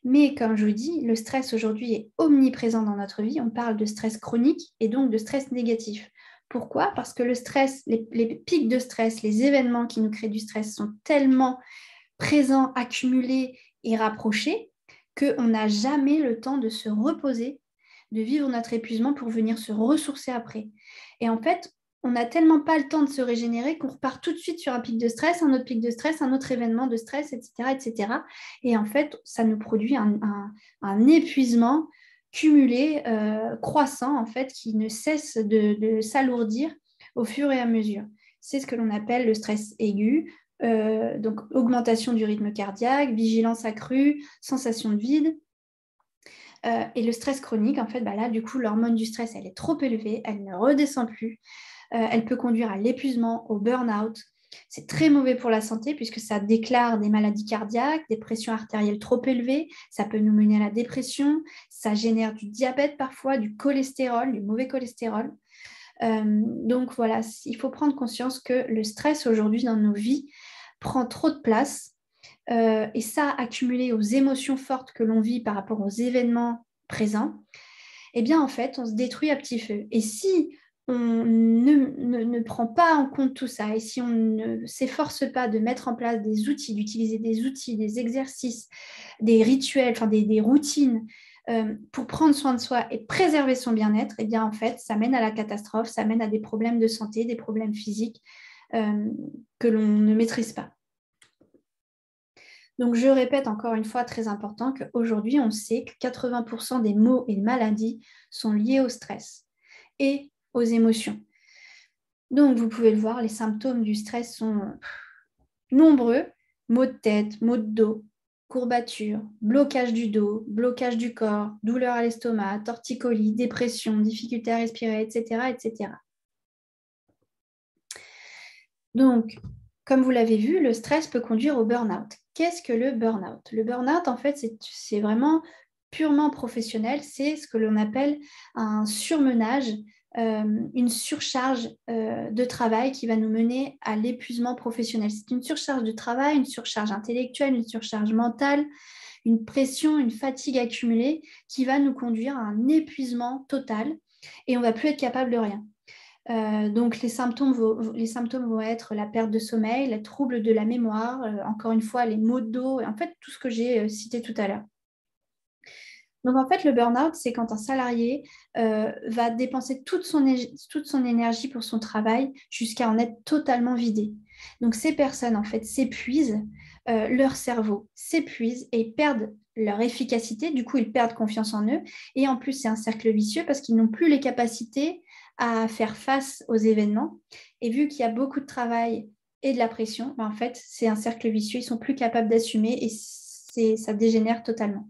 Mais comme je vous dis, le stress aujourd'hui est omniprésent dans notre vie. On parle de stress chronique et donc de stress négatif. Pourquoi? Parce que le stress, les pics de stress, les événements qui nous créent du stress sont tellement présents, accumulés et rapprochés qu'on n'a jamais le temps de se reposer, de vivre notre épuisement pour venir se ressourcer après. Et en fait, on n'a tellement pas le temps de se régénérer qu'on repart tout de suite sur un pic de stress, un autre pic de stress, un autre événement de stress, etc. etc. Et en fait, ça nous produit un épuisement cumulé, croissant, en fait, qui ne cesse de s'alourdir au fur et à mesure. C'est ce que l'on appelle le stress aigu, donc augmentation du rythme cardiaque, vigilance accrue, sensation de vide. Et le stress chronique, en fait, là, du coup, l'hormone du stress, elle est trop élevée, elle ne redescend plus. Elle peut conduire à l'épuisement, au burn-out. C'est très mauvais pour la santé puisque ça déclare des maladies cardiaques, des pressions artérielles trop élevées. Ça peut nous mener à la dépression. Ça génère du diabète parfois, du cholestérol, du mauvais cholestérol. Donc voilà, il faut prendre conscience que le stress aujourd'hui dans nos vies prend trop de place. Et ça, accumulé aux émotions fortes que l'on vit par rapport aux événements présents, eh bien en fait, on se détruit à petit feu. Et si on ne prend pas en compte tout ça et si on ne s'efforce pas de mettre en place des outils, d'utiliser des outils, des exercices, des rituels, enfin des routines pour prendre soin de soi et préserver son bien-être, eh bien en fait, ça mène à la catastrophe, ça mène à des problèmes de santé, des problèmes physiques que l'on ne maîtrise pas. Donc, je répète encore une fois, très important, qu'aujourd'hui, on sait que 80% des maux et maladies sont liés au stress et aux émotions. Donc, vous pouvez le voir, les symptômes du stress sont nombreux. Maux de tête, maux de dos, courbatures, blocage du dos, blocage du corps, douleur à l'estomac, torticolis, dépression, difficulté à respirer, etc., etc. Donc, comme vous l'avez vu, le stress peut conduire au burn-out. Qu'est-ce que le burn-out? Le burn-out, en fait, c'est vraiment purement professionnel. C'est ce que l'on appelle un surmenage, une surcharge de travail qui va nous mener à l'épuisement professionnel. C'est une surcharge de travail, une surcharge intellectuelle, une surcharge mentale, une pression, une fatigue accumulée qui va nous conduire à un épuisement total et on ne va plus être capable de rien. Donc, les symptômes vont être la perte de sommeil, les troubles de la mémoire, encore une fois, les maux de dos, en fait, tout ce que j'ai cité tout à l'heure. Donc, en fait, le burn-out, c'est quand un salarié va dépenser toute son énergie pour son travail jusqu'à en être totalement vidé. Donc, ces personnes, en fait, s'épuisent, leur cerveau s'épuise et perdent leur efficacité. Du coup, ils perdent confiance en eux. Et en plus, c'est un cercle vicieux parce qu'ils n'ont plus les capacités à faire face aux événements. Et vu qu'il y a beaucoup de travail et de la pression, ben, en fait, c'est un cercle vicieux. Ils ne sont plus capables d'assumer et ça dégénère totalement.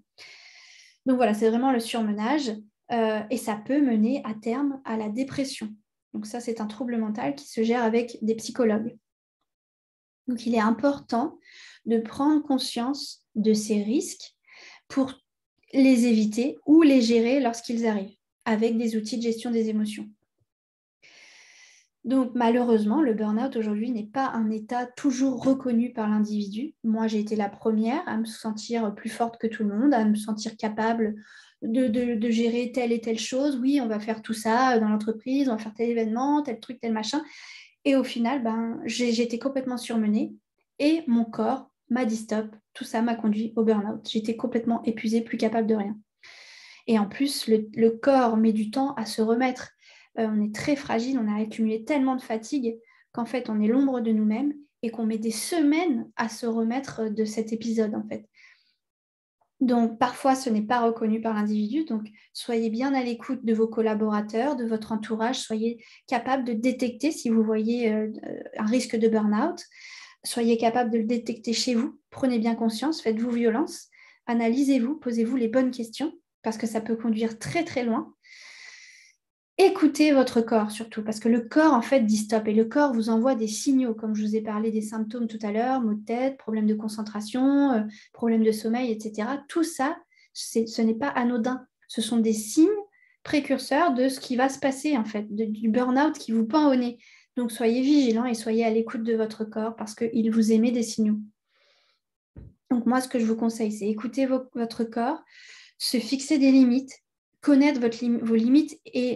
Donc voilà, c'est vraiment le surmenage et ça peut mener à terme à la dépression. Donc ça, c'est un trouble mental qui se gère avec des psychologues. Donc il est important de prendre conscience de ces risques pour les éviter ou les gérer lorsqu'ils arrivent avec des outils de gestion des émotions. Donc malheureusement, le burn-out aujourd'hui n'est pas un état toujours reconnu par l'individu. Moi, j'ai été la première à me sentir plus forte que tout le monde, à me sentir capable de gérer telle et telle chose. Oui, on va faire tout ça dans l'entreprise, on va faire tel événement, tel truc, tel machin. Et au final, j'ai été complètement surmenée et mon corps m'a dit stop. Tout ça m'a conduit au burn-out. J'étais complètement épuisée, plus capable de rien. Et en plus, le corps met du temps à se remettre. On est très fragile, on a accumulé tellement de fatigue qu'en fait, on est l'ombre de nous-mêmes et qu'on met des semaines à se remettre de cet épisode, en fait. Donc, parfois, ce n'est pas reconnu par l'individu. Donc, soyez bien à l'écoute de vos collaborateurs, de votre entourage. Soyez capable de détecter si vous voyez un risque de burn-out. Soyez capable de le détecter chez vous. Prenez bien conscience, faites-vous violence. Analysez-vous, posez-vous les bonnes questions parce que ça peut conduire très, très loin. Écoutez votre corps surtout, parce que le corps, en fait, dit stop. Et le corps vous envoie des signaux, comme je vous ai parlé des symptômes tout à l'heure, maux de tête, problèmes de concentration, problèmes de sommeil, etc. Tout ça, ce n'est pas anodin. Ce sont des signes précurseurs de ce qui va se passer, en fait, du burn-out qui vous pend au nez. Donc, soyez vigilants et soyez à l'écoute de votre corps parce qu'il vous émet des signaux. Donc, moi, ce que je vous conseille, c'est écouter votre corps, se fixer des limites, connaître vos limites et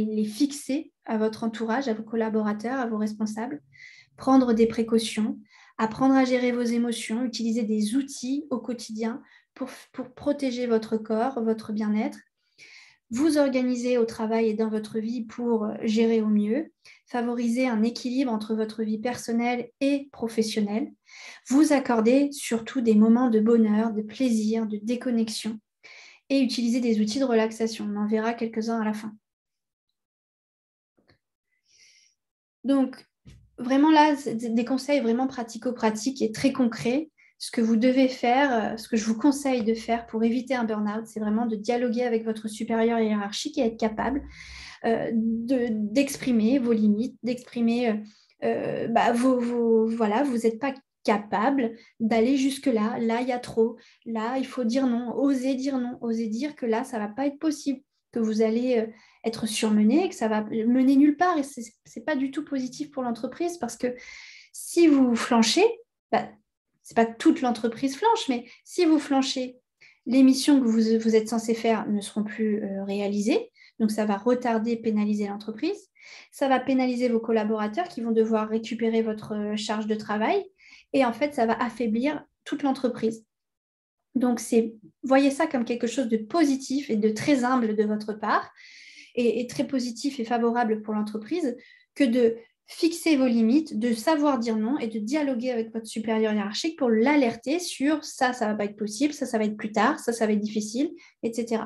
les fixer à votre entourage, à vos collaborateurs, à vos responsables, prendre des précautions, apprendre à gérer vos émotions, utiliser des outils au quotidien pour protéger votre corps, votre bien-être, vous organiser au travail et dans votre vie pour gérer au mieux, favoriser un équilibre entre votre vie personnelle et professionnelle, vous accorder surtout des moments de bonheur, de plaisir, de déconnexion et utiliser des outils de relaxation. On en verra quelques-uns à la fin. Donc, vraiment là, des conseils vraiment pratico-pratiques et très concrets. Ce que vous devez faire, ce que je vous conseille de faire pour éviter un burn-out, c'est vraiment de dialoguer avec votre supérieur hiérarchique et être capable d'exprimer vos limites, d'exprimer voilà, vous n'êtes pas capable d'aller jusque-là. Là, il y a trop. Là, il faut dire non. Oser dire non. Oser dire que là, ça ne va pas être possible, que vous allez être surmené, que ça va mener nulle part. Et ce n'est pas du tout positif pour l'entreprise parce que si vous flanchez, ce n'est pas que toute l'entreprise flanche, mais si vous flanchez, les missions que vous êtes censé faire ne seront plus réalisées. Donc, ça va retarder, pénaliser l'entreprise. Ça va pénaliser vos collaborateurs qui vont devoir récupérer votre charge de travail. Et en fait, ça va affaiblir toute l'entreprise. Donc, voyez ça comme quelque chose de positif et de très humble de votre part et très positif et favorable pour l'entreprise que de fixer vos limites, de savoir dire non et de dialoguer avec votre supérieur hiérarchique pour l'alerter sur ça ne va pas être possible, ça va être plus tard, ça va être difficile, etc.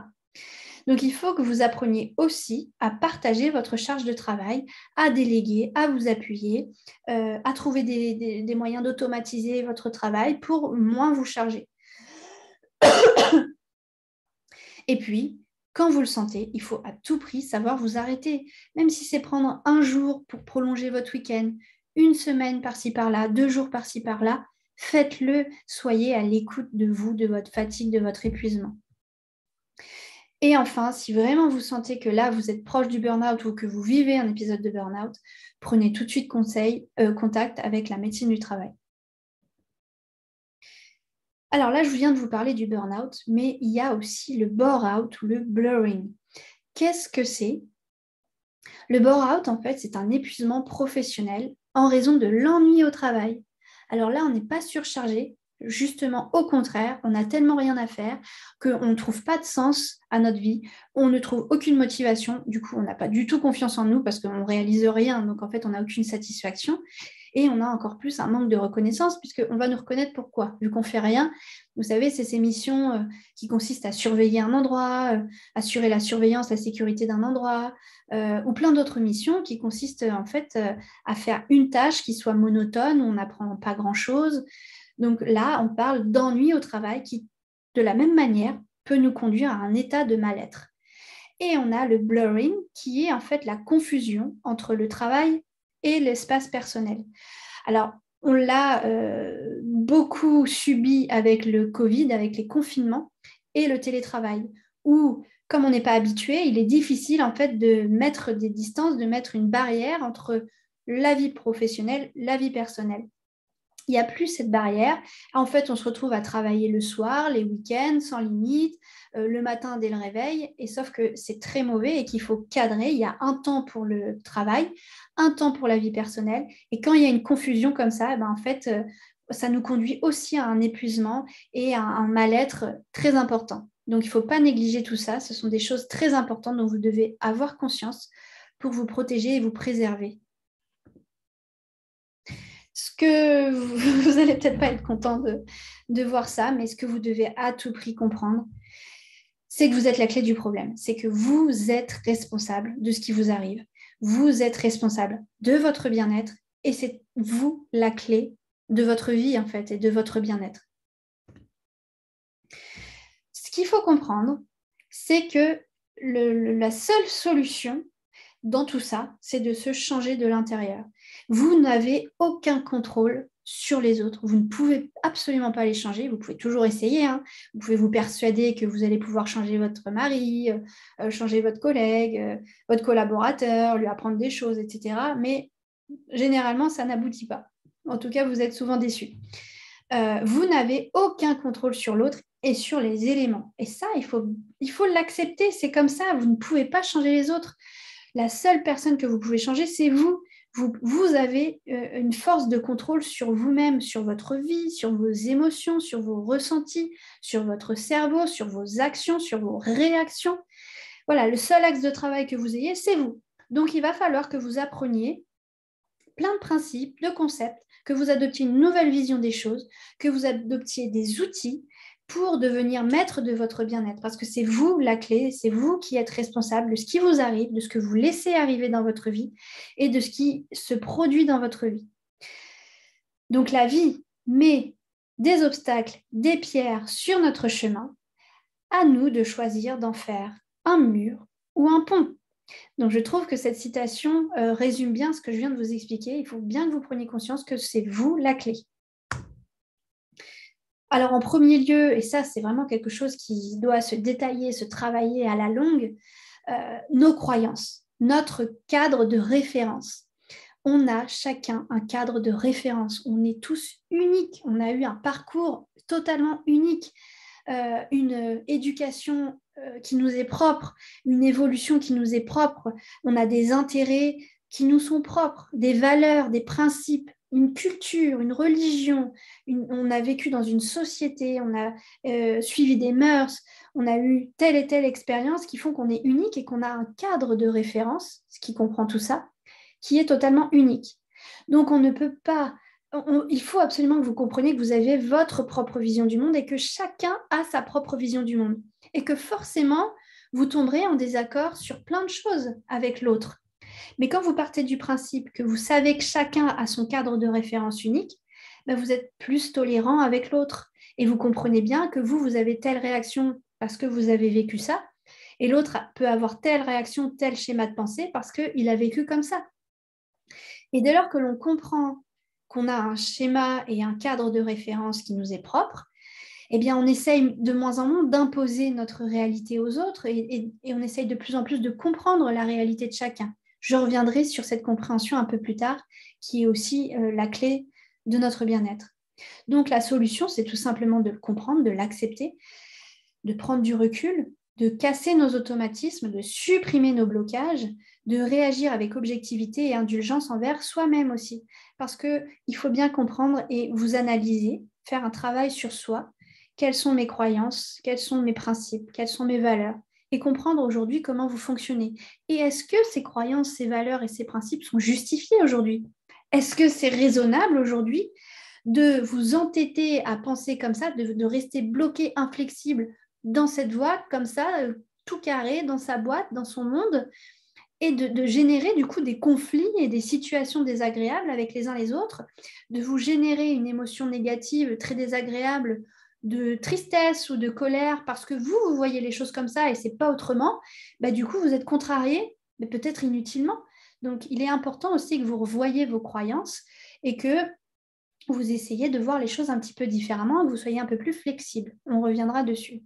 Donc, il faut que vous appreniez aussi à partager votre charge de travail, à déléguer, à vous appuyer, à trouver des moyens d'automatiser votre travail pour moins vous charger. Et puis, quand vous le sentez, il faut à tout prix savoir vous arrêter. Même si c'est prendre un jour pour prolonger votre week-end, une semaine par-ci par-là, 2 jours par-ci par-là, faites-le. Soyez à l'écoute de vous, de votre fatigue, de votre épuisement. Et enfin, si vraiment vous sentez que là, vous êtes proche du burn-out ou que vous vivez un épisode de burn-out, prenez tout de suite contact avec la médecine du travail. Alors là, je viens de vous parler du burn-out, mais il y a aussi le bore-out ou le blurring. Qu'est-ce que c'est ? Le bore-out, en fait, c'est un épuisement professionnel en raison de l'ennui au travail. Alors là, on n'est pas surchargé. Justement, au contraire, on n'a tellement rien à faire qu'on ne trouve pas de sens à notre vie, on ne trouve aucune motivation, du coup, on n'a pas du tout confiance en nous parce qu'on ne réalise rien, donc en fait, on n'a aucune satisfaction. Et on a encore plus un manque de reconnaissance puisqu'on va nous reconnaître pourquoi. Vu qu'on ne fait rien, vous savez, c'est ces missions qui consistent à surveiller un endroit, assurer la surveillance, la sécurité d'un endroit, ou plein d'autres missions qui consistent en fait à faire une tâche qui soit monotone, où on n'apprend pas grand-chose. Donc là, on parle d'ennui au travail qui, de la même manière, peut nous conduire à un état de mal-être. Et on a le blurring qui est en fait la confusion entre le travail et l'espace personnel. Alors, on l'a beaucoup subi avec le Covid, avec les confinements et le télétravail, où, comme on n'est pas habitué, il est difficile en fait de mettre des distances, de mettre une barrière entre la vie professionnelle, la vie personnelle. Il n'y a plus cette barrière. En fait, on se retrouve à travailler le soir, les week-ends, sans limite, le matin dès le réveil. Et sauf que c'est très mauvais et qu'il faut cadrer. Il y a un temps pour le travail, un temps pour la vie personnelle. Et quand il y a une confusion comme ça, en fait, ça nous conduit aussi à un épuisement et à un mal-être très important. Donc, il ne faut pas négliger tout ça. Ce sont des choses très importantes dont vous devez avoir conscience pour vous protéger et vous préserver. Ce que vous n'allez peut-être pas être content de voir ça, mais ce que vous devez à tout prix comprendre, c'est que vous êtes la clé du problème. C'est que vous êtes responsable de ce qui vous arrive. Vous êtes responsable de votre bien-être et c'est vous la clé de votre vie en fait et de votre bien-être. Ce qu'il faut comprendre, c'est que la seule solution dans tout ça, c'est de se changer de l'intérieur. Vous n'avez aucun contrôle sur les autres. Vous ne pouvez absolument pas les changer. Vous pouvez toujours essayer. Vous pouvez vous persuader que vous allez pouvoir changer votre mari, changer votre collègue, votre collaborateur, lui apprendre des choses, etc. Mais généralement, ça n'aboutit pas. En tout cas, vous êtes souvent déçus. Vous n'avez aucun contrôle sur l'autre et sur les éléments. Et ça, il faut l'accepter. C'est comme ça. Vous ne pouvez pas changer les autres. La seule personne que vous pouvez changer, c'est vous. Vous avez une force de contrôle sur vous-même, sur votre vie, sur vos émotions, sur vos ressentis, sur votre cerveau, sur vos actions, sur vos réactions. Voilà, le seul axe de travail que vous ayez, c'est vous. Donc, il va falloir que vous appreniez plein de principes, de concepts, que vous adoptiez une nouvelle vision des choses, que vous adoptiez des outils pour devenir maître de votre bien-être. Parce que c'est vous la clé, c'est vous qui êtes responsable de ce qui vous arrive, de ce que vous laissez arriver dans votre vie et de ce qui se produit dans votre vie. Donc la vie met des obstacles, des pierres sur notre chemin. À nous de choisir d'en faire un mur ou un pont. Donc je trouve que cette citation résume bien ce que je viens de vous expliquer. Il faut bien que vous preniez conscience que c'est vous la clé. Alors en premier lieu, et ça c'est vraiment quelque chose qui doit se détailler, se travailler à la longue, nos croyances, notre cadre de référence. On a chacun un cadre de référence. On est tous uniques. On a eu un parcours totalement unique, une éducation qui nous est propre, une évolution qui nous est propre. On a des intérêts qui nous sont propres, des valeurs, des principes, une culture, une religion. On a vécu dans une société, on a suivi des mœurs, on a eu telle et telle expérience qui font qu'on est unique et qu'on a un cadre de référence, ce qui comprend tout ça, qui est totalement unique. Donc on ne peut pas il faut absolument que vous compreniez que vous avez votre propre vision du monde et que chacun a sa propre vision du monde. Et que forcément, vous tomberez en désaccord sur plein de choses avec l'autre. Mais quand vous partez du principe que vous savez que chacun a son cadre de référence unique, ben vous êtes plus tolérant avec l'autre. Et vous comprenez bien que vous avez telle réaction parce que vous avez vécu ça, et l'autre peut avoir telle réaction, tel schéma de pensée parce qu'il a vécu comme ça. Et dès lors que l'on comprend qu'on a un schéma et un cadre de référence qui nous est propre, eh bien, on essaye de moins en moins d'imposer notre réalité aux autres et on essaye de plus en plus de comprendre la réalité de chacun. Je reviendrai sur cette compréhension un peu plus tard, qui est aussi la clé de notre bien-être. Donc, la solution, c'est tout simplement de le comprendre, de l'accepter, de prendre du recul, de casser nos automatismes, de supprimer nos blocages, de réagir avec objectivité et indulgence envers soi-même aussi. Parce qu'il faut bien comprendre et vous analyser, faire un travail sur soi. Quelles sont mes croyances, quels sont mes principes, quelles sont mes valeurs, et comprendre aujourd'hui comment vous fonctionnez. Et est-ce que ces croyances, ces valeurs et ces principes sont justifiés aujourd'hui? Est-ce que c'est raisonnable aujourd'hui de vous entêter à penser comme ça, de rester bloqué, inflexible dans cette voie, comme ça, tout carré, dans sa boîte, dans son monde, et de générer du coup des conflits et des situations désagréables avec les uns les autres, de vous générer une émotion négative très désagréable, de tristesse ou de colère parce que vous voyez les choses comme ça et c'est pas autrement, bah, du coup vous êtes contrarié, mais peut-être inutilement. Donc il est important aussi que vous revoyiez vos croyances et que vous essayez de voir les choses un petit peu différemment, que vous soyez un peu plus flexible. On reviendra dessus.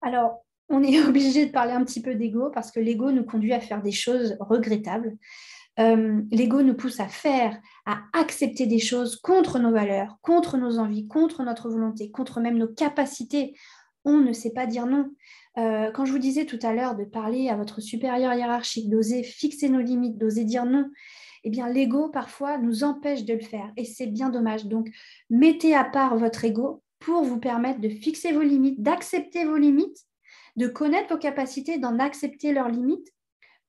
Alors, on est obligé de parler un petit peu d'ego parce que l'ego nous conduit à faire des choses regrettables. L'ego nous pousse à faire, à accepter des choses contre nos valeurs, contre nos envies, contre notre volonté, contre même nos capacités. On ne sait pas dire non. Quand je vous disais tout à l'heure de parler à votre supérieur hiérarchique, d'oser fixer nos limites, d'oser dire non, eh bien l'ego parfois nous empêche de le faire et c'est bien dommage. Donc mettez à part votre ego pour vous permettre de fixer vos limites, d'accepter vos limites, de connaître vos capacités, d'en accepter leurs limites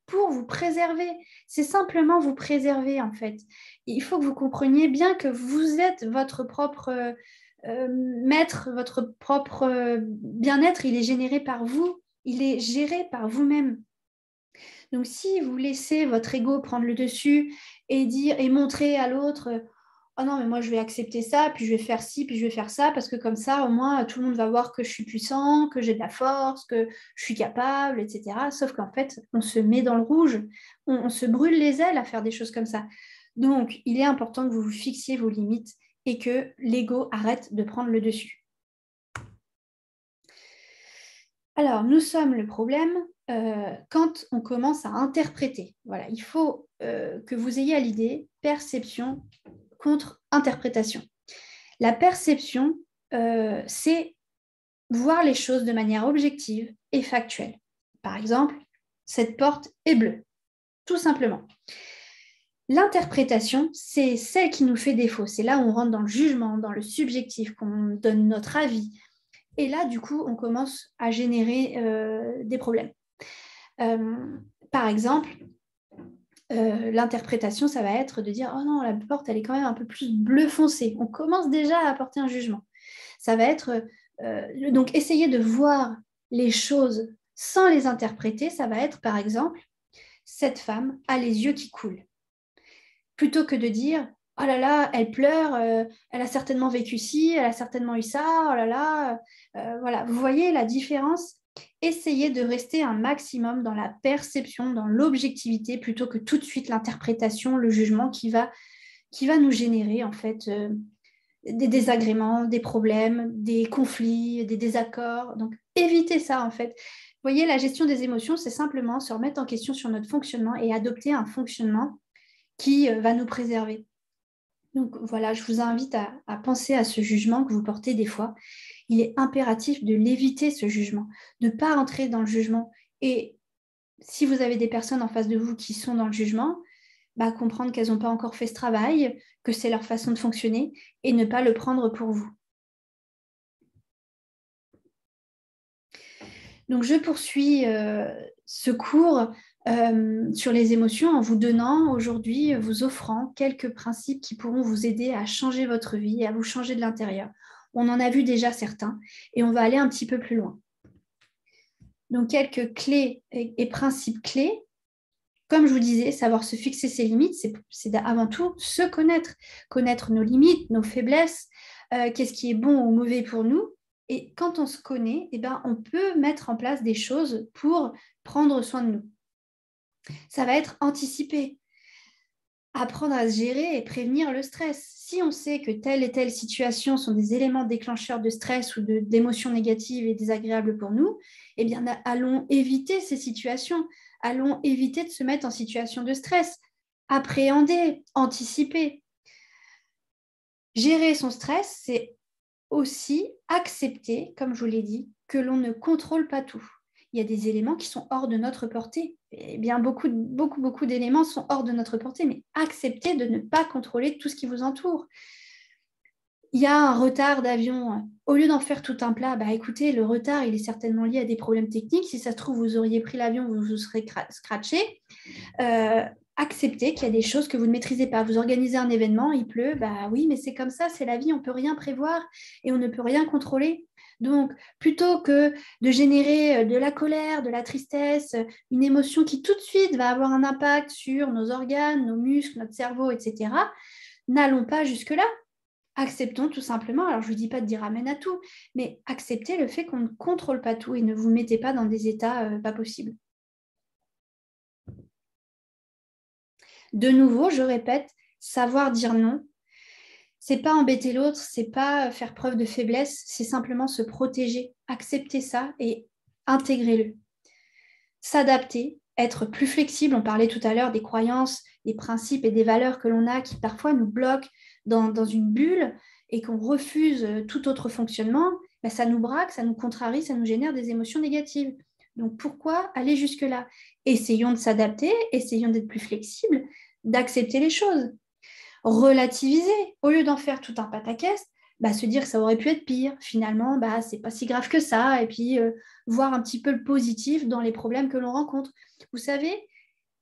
pour vous préserver. C'est simplement vous préserver, en fait. Il faut que vous compreniez bien que vous êtes votre propre maître, votre propre bien-être, il est généré par vous, il est géré par vous-même. Donc, si vous laissez votre ego prendre le dessus et dire et montrer à l'autre oh non, mais moi je vais accepter ça, puis je vais faire ci, puis je vais faire ça, parce que comme ça, au moins, tout le monde va voir que je suis puissant, que j'ai de la force, que je suis capable, etc. Sauf qu'en fait, on se met dans le rouge, on se brûle les ailes à faire des choses comme ça. Donc, il est important que vous vous fixiez vos limites et que l'ego arrête de prendre le dessus. Alors, nous sommes le problème quand on commence à interpréter. Voilà, il faut que vous ayez à l'idée perception contre interprétation. La perception, c'est voir les choses de manière objective et factuelle. Par exemple, cette porte est bleue, tout simplement. L'interprétation, c'est celle qui nous fait défaut. C'est là où on rentre dans le jugement, dans le subjectif, qu'on donne notre avis. Et là, du coup, on commence à générer des problèmes. Par exemple, l'interprétation, ça va être de dire « Oh non, la porte, elle est quand même un peu plus bleu foncé. » On commence déjà à apporter un jugement. Ça va être donc essayer de voir les choses sans les interpréter. Ça va être, par exemple, cette femme a les yeux qui coulent. Plutôt que de dire « Oh là là, elle pleure, elle a certainement vécu ci, elle a certainement eu ça, oh là là. » Voilà, vous voyez la différence? Essayez de rester un maximum dans la perception, dans l'objectivité, plutôt que tout de suite l'interprétation, le jugement qui va nous générer en fait des désagréments, des problèmes, des conflits, des désaccords. Donc évitez ça en fait. Vous voyez, la gestion des émotions, c'est simplement se remettre en question sur notre fonctionnement et adopter un fonctionnement qui va nous préserver. Donc voilà, je vous invite à penser à ce jugement que vous portez des fois il est impératif de l'éviter, ce jugement, de ne pas entrer dans le jugement. Et si vous avez des personnes en face de vous qui sont dans le jugement, comprendre qu'elles n'ont pas encore fait ce travail, que c'est leur façon de fonctionner et ne pas le prendre pour vous. Donc, je poursuis ce cours sur les émotions en vous donnant aujourd'hui, vous offrant quelques principes qui pourront vous aider à changer votre vie et à vous changer de l'intérieur. On en a vu déjà certains et on va aller un petit peu plus loin. Donc, quelques clés et principes clés. Comme je vous disais, savoir se fixer ses limites, c'est avant tout se connaître nos limites, nos faiblesses, qu'est-ce qui est bon ou mauvais pour nous. Et quand on se connaît, on peut mettre en place des choses pour prendre soin de nous. Ça va être anticiper, apprendre à se gérer et prévenir le stress. Si on sait que telle et telle situation sont des éléments déclencheurs de stress ou d'émotions négatives et désagréables pour nous, allons éviter ces situations. Allons éviter de se mettre en situation de stress. Appréhender, anticiper. Gérer son stress, c'est aussi accepter, comme je vous l'ai dit, que l'on ne contrôle pas tout. Il y a des éléments qui sont hors de notre portée. Beaucoup d'éléments sont hors de notre portée, mais accepter de ne pas contrôler tout ce qui vous entoure. Il y a un retard d'avion. Au lieu d'en faire tout un plat, écoutez, le retard, il est certainement lié à des problèmes techniques. Si ça se trouve, vous auriez pris l'avion, vous vous serez scratché. Acceptez qu'il y a des choses que vous ne maîtrisez pas. Vous organisez un événement, il pleut, oui, mais c'est comme ça, c'est la vie, on ne peut rien prévoir et on ne peut rien contrôler. Donc, plutôt que de générer de la colère, de la tristesse, une émotion qui tout de suite va avoir un impact sur nos organes, nos muscles, notre cerveau, etc., n'allons pas jusque-là. Acceptons tout simplement, alors je ne vous dis pas de dire amen à tout, mais acceptez le fait qu'on ne contrôle pas tout et ne vous mettez pas dans des états pas possibles. De nouveau, je répète, savoir dire non, c'est pas embêter l'autre, c'est pas faire preuve de faiblesse, c'est simplement se protéger, accepter ça et intégrer-le. S'adapter, être plus flexible, on parlait tout à l'heure des croyances, des principes et des valeurs que l'on a qui parfois nous bloquent dans une bulle et qu'on refuse tout autre fonctionnement, ça nous braque, ça nous contrarie, ça nous génère des émotions négatives. Donc pourquoi aller jusque-là? Essayons de s'adapter, essayons d'être plus flexibles, d'accepter les choses. Relativiser, au lieu d'en faire tout un pataquès, se dire que ça aurait pu être pire. Finalement, c'est pas si grave que ça. Et puis, voir un petit peu le positif dans les problèmes que l'on rencontre. Vous savez,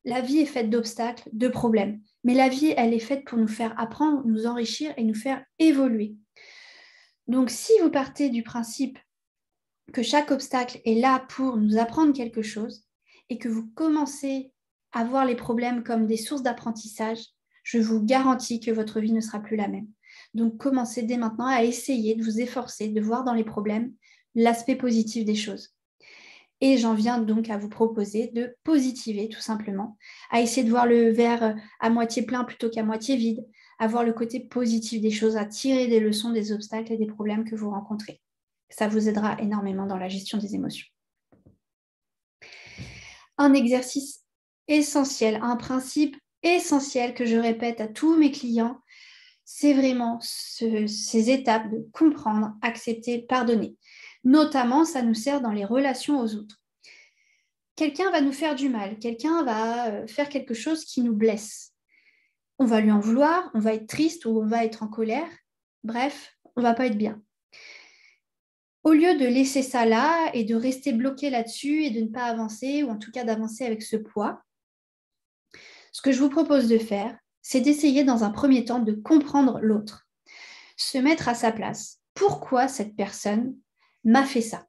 la vie est faite d'obstacles, de problèmes. Mais la vie, elle est faite pour nous faire apprendre, nous enrichir et nous faire évoluer. Donc, si vous partez du principe que chaque obstacle est là pour nous apprendre quelque chose et que vous commencez à voir les problèmes comme des sources d'apprentissage, je vous garantis que votre vie ne sera plus la même. Donc, commencez dès maintenant à essayer de vous efforcer, de voir dans les problèmes l'aspect positif des choses. Et j'en viens donc à vous proposer de positiver tout simplement, à essayer de voir le verre à moitié plein plutôt qu'à moitié vide, à voir le côté positif des choses, à tirer des leçons des obstacles et des problèmes que vous rencontrez. Ça vous aidera énormément dans la gestion des émotions. Un exercice essentiel, un principe essentiel que je répète à tous mes clients, c'est vraiment ces étapes de comprendre, accepter, pardonner. Notamment, ça nous sert dans les relations aux autres. Quelqu'un va nous faire du mal, quelqu'un va faire quelque chose qui nous blesse. On va lui en vouloir, on va être triste ou on va être en colère. Bref, on ne va pas être bien. Au lieu de laisser ça là et de rester bloqué là-dessus et de ne pas avancer, ou en tout cas d'avancer avec ce poids, ce que je vous propose de faire, c'est d'essayer dans un premier temps de comprendre l'autre, se mettre à sa place. Pourquoi cette personne m'a fait ça?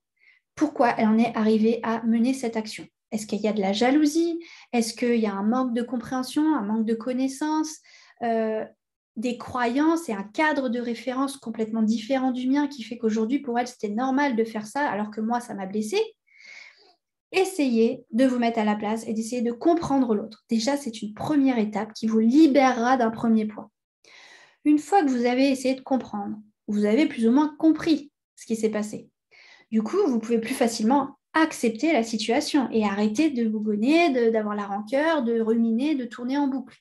Pourquoi elle en est arrivée à mener cette action? Est-ce qu'il y a de la jalousie? Est-ce qu'il y a un manque de compréhension, un manque de connaissance, des croyances et un cadre de référence complètement différent du mien qui fait qu'aujourd'hui, pour elle, c'était normal de faire ça alors que moi, ça m'a blessée? Essayez de vous mettre à la place et d'essayer de comprendre l'autre. Déjà, c'est une première étape qui vous libérera d'un premier poids. Une fois que vous avez essayé de comprendre, vous avez plus ou moins compris ce qui s'est passé. Du coup, vous pouvez plus facilement accepter la situation et arrêter de bougonner, d'avoir la rancœur, de ruminer, de tourner en boucle.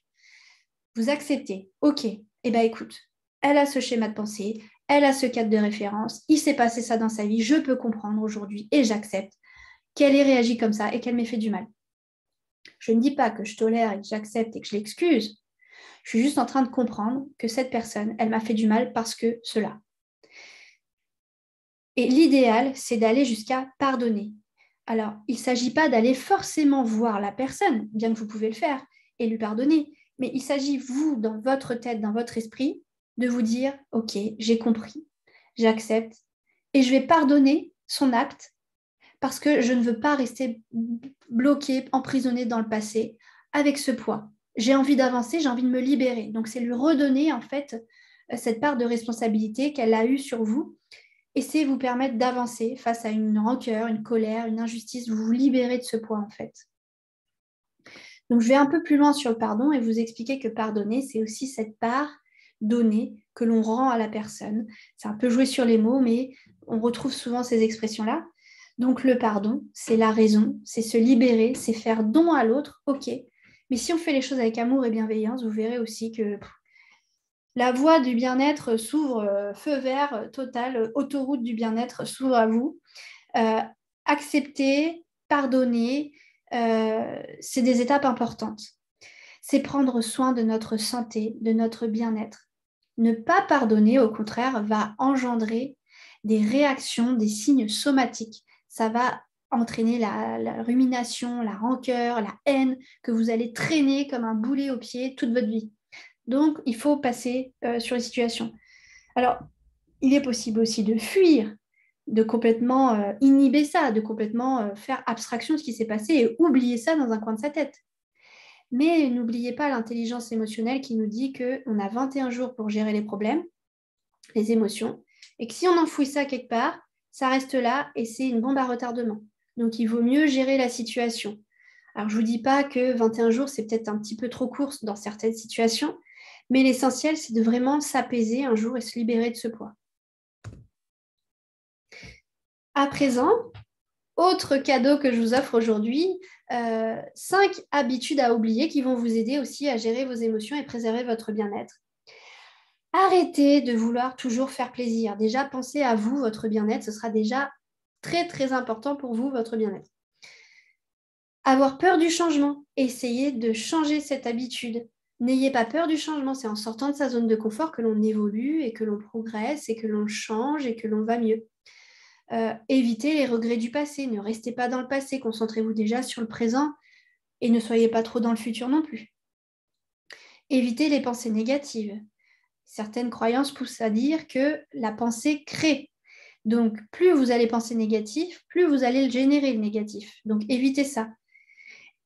Vous acceptez. Ok, écoute, elle a ce schéma de pensée, elle a ce cadre de référence, il s'est passé ça dans sa vie, je peux comprendre aujourd'hui et j'accepte qu'elle ait réagi comme ça et qu'elle m'ait fait du mal. Je ne dis pas que je tolère et que j'accepte et que je l'excuse. Je suis juste en train de comprendre que cette personne, elle m'a fait du mal parce que cela. Et l'idéal, c'est d'aller jusqu'à pardonner. Alors, il ne s'agit pas d'aller forcément voir la personne, bien que vous pouvez le faire, et lui pardonner. Mais il s'agit, vous, dans votre tête, dans votre esprit, de vous dire, OK, j'ai compris, j'accepte, et je vais pardonner son acte parce que je ne veux pas rester bloqué, emprisonné dans le passé avec ce poids. J'ai envie d'avancer, j'ai envie de me libérer. Donc, c'est lui redonner, en fait, cette part de responsabilité qu'elle a eue sur vous et c'est vous permettre d'avancer face à une rancœur, une colère, une injustice, vous vous libérez de ce poids en fait. Donc je vais un peu plus loin sur le pardon et vous expliquer que pardonner, c'est aussi cette part donnée que l'on rend à la personne. C'est un peu jouer sur les mots, mais on retrouve souvent ces expressions-là. Donc le pardon, c'est la raison, c'est se libérer, c'est faire don à l'autre, ok. Mais si on fait les choses avec amour et bienveillance, vous verrez aussi que la voie du bien-être s'ouvre, feu vert total, autoroute du bien-être s'ouvre à vous. Euh, Accepter, pardonner, c'est des étapes importantes. C'est prendre soin de notre santé, de notre bien-être. Ne pas pardonner, au contraire, va engendrer des réactions, des signes somatiques. Ça va entraîner la rumination, la rancœur, la haine que vous allez traîner comme un boulet au pied toute votre vie. Donc, il faut passer sur les situations. Alors, il est possible aussi de fuir, de complètement inhiber ça, de complètement faire abstraction de ce qui s'est passé et oublier ça dans un coin de sa tête. Mais n'oubliez pas l'intelligence émotionnelle qui nous dit qu'on a 21 jours pour gérer les problèmes, les émotions, et que si on enfouit ça quelque part, ça reste là et c'est une bombe à retardement. Donc, il vaut mieux gérer la situation. Alors, je ne vous dis pas que 21 jours, c'est peut-être un petit peu trop court dans certaines situations, mais l'essentiel, c'est de vraiment s'apaiser un jour et se libérer de ce poids. À présent, autre cadeau que je vous offre aujourd'hui, 5 habitudes à oublier qui vont vous aider aussi à gérer vos émotions et préserver votre bien-être. Arrêtez de vouloir toujours faire plaisir. Déjà, pensez à vous, votre bien-être, ce sera déjà très très important pour vous, votre bien-être. Avoir peur du changement, essayez de changer cette habitude. N'ayez pas peur du changement, c'est en sortant de sa zone de confort que l'on évolue et que l'on progresse et que l'on change et que l'on va mieux. Évitez les regrets du passé, ne restez pas dans le passé, concentrez-vous déjà sur le présent et ne soyez pas trop dans le futur non plus. Évitez les pensées négatives. Certaines croyances poussent à dire que la pensée crée. Donc, plus vous allez penser négatif, plus vous allez le générer, le négatif. Donc, évitez ça.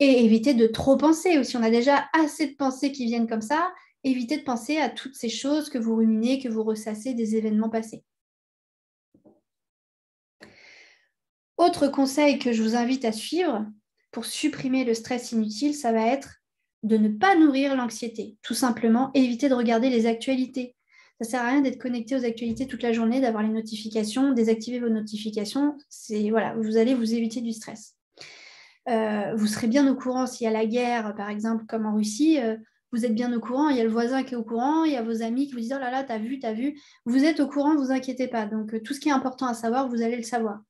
Et évitez de trop penser aussi. On a déjà assez de pensées qui viennent comme ça. Évitez de penser à toutes ces choses que vous ruminez, que vous ressassez des événements passés. Autre conseil que je vous invite à suivre pour supprimer le stress inutile, ça va être de ne pas nourrir l'anxiété. Tout simplement, éviter de regarder les actualités. Ça ne sert à rien d'être connecté aux actualités toute la journée, d'avoir les notifications, désactiver vos notifications. Voilà, vous allez vous éviter du stress. Vous serez bien au courant s'il y a la guerre, par exemple, comme en Russie. Vous êtes bien au courant, il y a le voisin qui est au courant, il y a vos amis qui vous disent oh là là, t'as vu, t'as vu. Vous êtes au courant, vous inquiétez pas. Donc, tout ce qui est important à savoir, vous allez le savoir.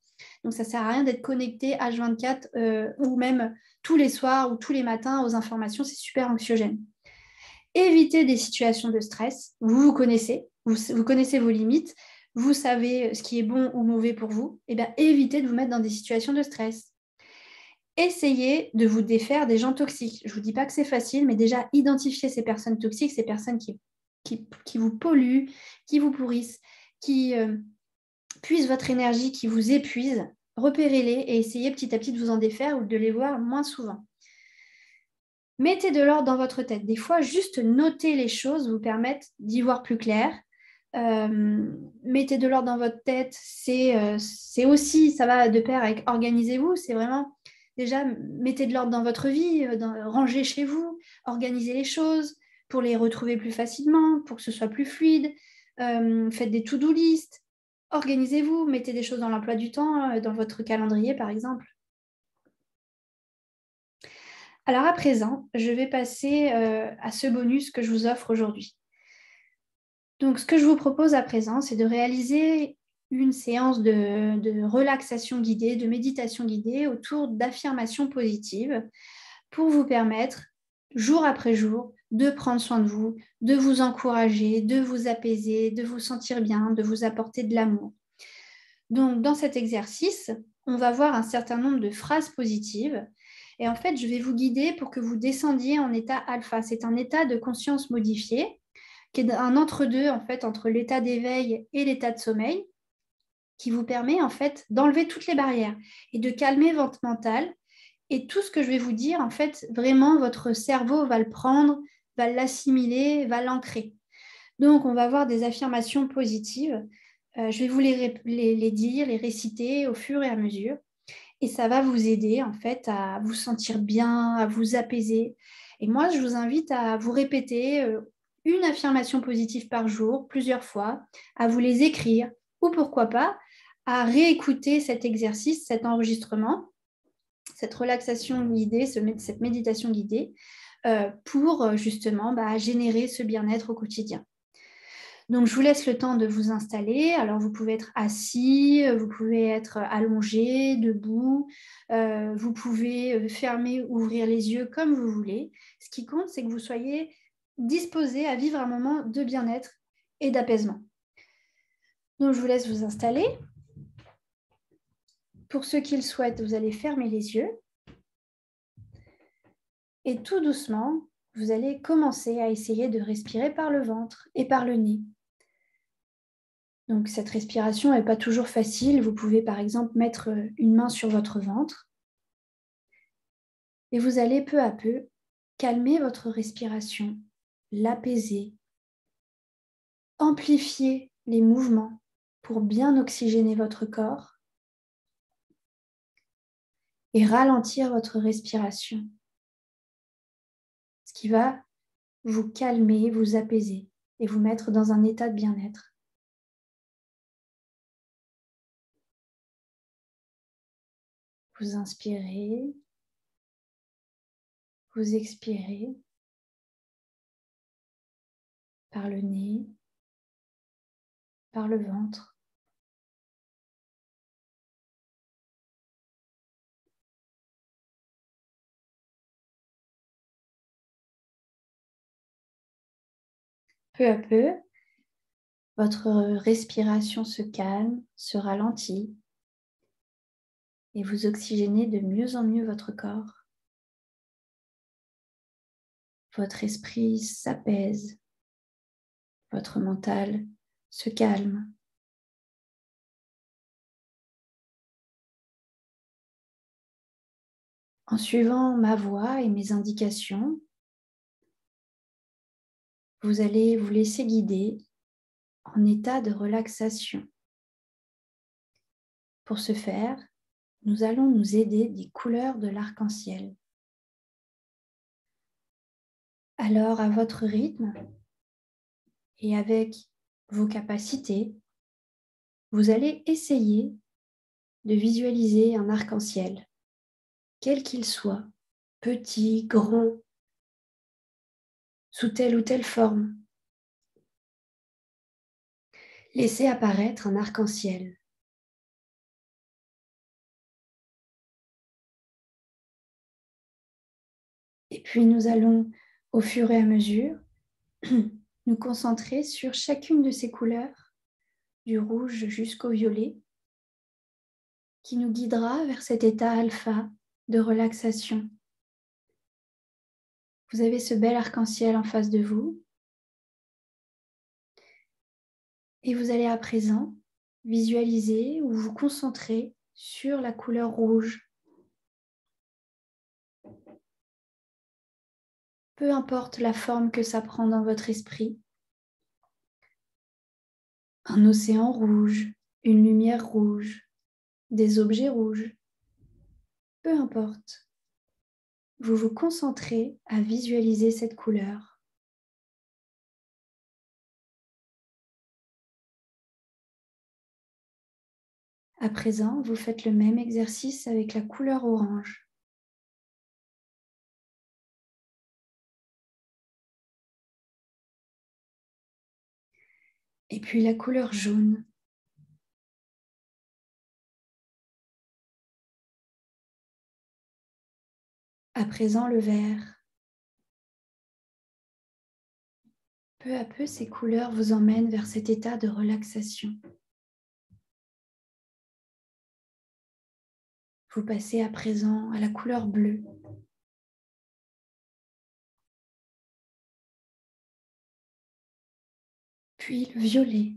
Donc, ça ne sert à rien d'être connecté H24 ou même tous les soirs ou tous les matins aux informations. C'est super anxiogène. Évitez des situations de stress. Vous connaissez, vous connaissez vos limites. Vous savez ce qui est bon ou mauvais pour vous. Eh bien, évitez de vous mettre dans des situations de stress. Essayez de vous défaire des gens toxiques. Je ne vous dis pas que c'est facile, mais déjà, identifiez ces personnes toxiques, ces personnes qui vous polluent, qui vous pourrissent, qui puisent votre énergie, qui vous épuisent. Repérez-les et essayez petit à petit de vous en défaire ou de les voir moins souvent. Mettez de l'ordre dans votre tête. Des fois, juste noter les choses vous permettent d'y voir plus clair. Mettez de l'ordre dans votre tête, c'est aussi, ça va de pair avec organisez-vous, c'est vraiment déjà mettez de l'ordre dans votre vie, rangez chez vous, organisez les choses pour les retrouver plus facilement, pour que ce soit plus fluide, faites des to-do list, organisez-vous, mettez des choses dans l'emploi du temps, dans votre calendrier par exemple. Alors à présent, je vais passer à ce bonus que je vous offre aujourd'hui. Donc, ce que je vous propose à présent, c'est de réaliser une séance de relaxation guidée, de méditation guidée autour d'affirmations positives pour vous permettre, jour après jour, de prendre soin de vous, de vous encourager, de vous apaiser, de vous sentir bien, de vous apporter de l'amour. Donc, dans cet exercice, on va voir un certain nombre de phrases positives. Et en fait, je vais vous guider pour que vous descendiez en état alpha. C'est un état de conscience modifié, qui est un entre-deux, en fait, entre l'état d'éveil et l'état de sommeil, qui vous permet, en fait, d'enlever toutes les barrières et de calmer votre mental. Et tout ce que je vais vous dire, en fait, vraiment, votre cerveau va le prendre, va l'assimiler, va l'ancrer. Donc, on va avoir des affirmations positives. Je vais vous les dire, les réciter au fur et à mesure. Et ça va vous aider, en fait, à vous sentir bien, à vous apaiser. Et moi, je vous invite à vous répéter une affirmation positive par jour, plusieurs fois, à vous les écrire, ou pourquoi pas, à réécouter cet exercice, cet enregistrement, cette relaxation guidée, cette méditation guidée, pour justement générer ce bien-être au quotidien. Donc, je vous laisse le temps de vous installer. Alors, vous pouvez être assis, vous pouvez être allongé, debout, vous pouvez fermer, ouvrir les yeux comme vous voulez. Ce qui compte, c'est que vous soyez disposé à vivre un moment de bien-être et d'apaisement. Donc, je vous laisse vous installer. Pour ceux qui le souhaitent, vous allez fermer les yeux. Et tout doucement, vous allez commencer à essayer de respirer par le ventre et par le nez. Donc, cette respiration n'est pas toujours facile. Vous pouvez, par exemple, mettre une main sur votre ventre et vous allez peu à peu calmer votre respiration, l'apaiser, amplifier les mouvements pour bien oxygéner votre corps et ralentir votre respiration, ce qui va vous calmer, vous apaiser et vous mettre dans un état de bien-être. Vous inspirez, vous expirez par le nez, par le ventre. Peu à peu, votre respiration se calme, se ralentit et vous oxygénez de mieux en mieux votre corps. Votre esprit s'apaise, votre mental se calme. En suivant ma voix et mes indications, vous allez vous laisser guider en état de relaxation. Pour ce faire, nous allons nous aider des couleurs de l'arc-en-ciel. Alors, à votre rythme et avec vos capacités, vous allez essayer de visualiser un arc-en-ciel, quel qu'il soit, petit, grand, sous telle ou telle forme. Laissez apparaître un arc-en-ciel. Et puis nous allons, au fur et à mesure, nous concentrer sur chacune de ces couleurs, du rouge jusqu'au violet, qui nous guidera vers cet état alpha de relaxation. Vous avez ce bel arc-en-ciel en face de vous. Et vous allez à présent visualiser ou vous concentrer sur la couleur rouge. Peu importe la forme que ça prend dans votre esprit. Un océan rouge, une lumière rouge, des objets rouges. Peu importe. Vous vous concentrez à visualiser cette couleur. À présent, vous faites le même exercice avec la couleur orange. Et puis la couleur jaune. À présent, le vert. Peu à peu, ces couleurs vous emmènent vers cet état de relaxation. Vous passez à présent à la couleur bleue. Puis le violet.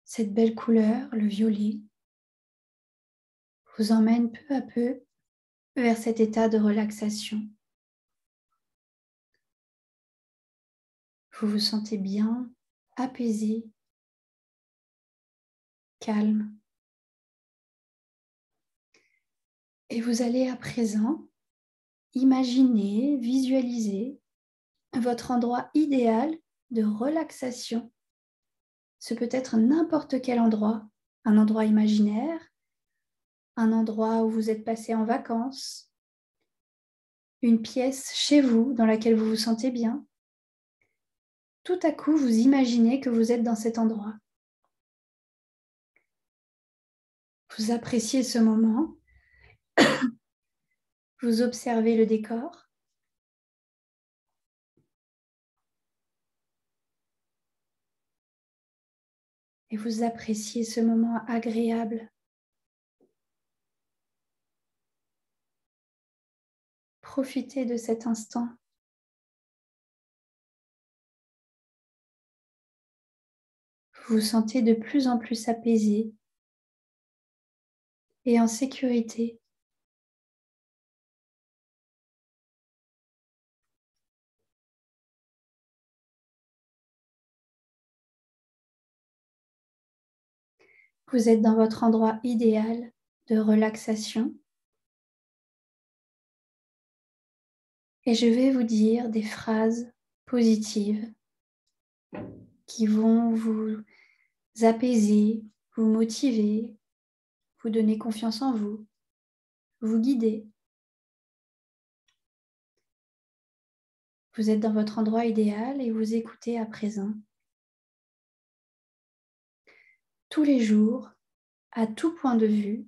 Cette belle couleur, le violet, vous emmène peu à peu vers cet état de relaxation. Vous vous sentez bien, apaisé, calme. Et vous allez à présent imaginer, visualiser votre endroit idéal de relaxation. Ce peut être n'importe quel endroit, un endroit imaginaire, un endroit où vous êtes passé en vacances, une pièce chez vous dans laquelle vous vous sentez bien. Tout à coup, vous imaginez que vous êtes dans cet endroit. Vous appréciez ce moment, vous observez le décor. Et vous appréciez ce moment agréable. Profitez de cet instant. Vous vous sentez de plus en plus apaisé et en sécurité. Vous êtes dans votre endroit idéal de relaxation. Et je vais vous dire des phrases positives qui vont vous apaiser, vous motiver, vous donner confiance en vous, vous guider. Vous êtes dans votre endroit idéal et vous écoutez à présent. Tous les jours, à tout point de vue,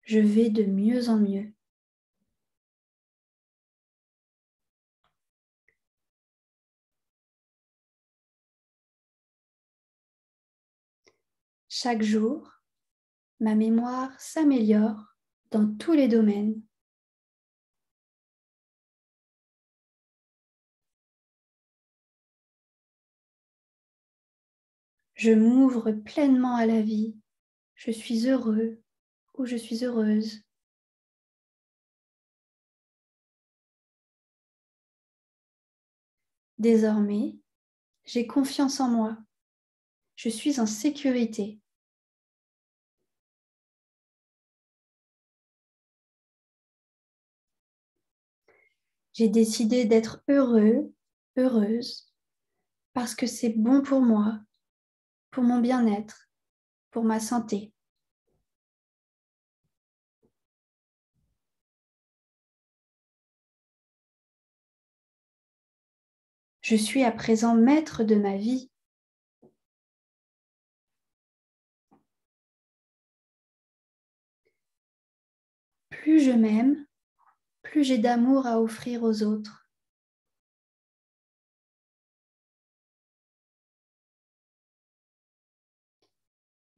je vais de mieux en mieux. Chaque jour, ma mémoire s'améliore dans tous les domaines. Je m'ouvre pleinement à la vie. Je suis heureux ou je suis heureuse. Désormais, j'ai confiance en moi. Je suis en sécurité. J'ai décidé d'être heureux, heureuse, parce que c'est bon pour moi, pour mon bien-être, pour ma santé. Je suis à présent maître de ma vie. Plus je m'aime, plus j'ai d'amour à offrir aux autres.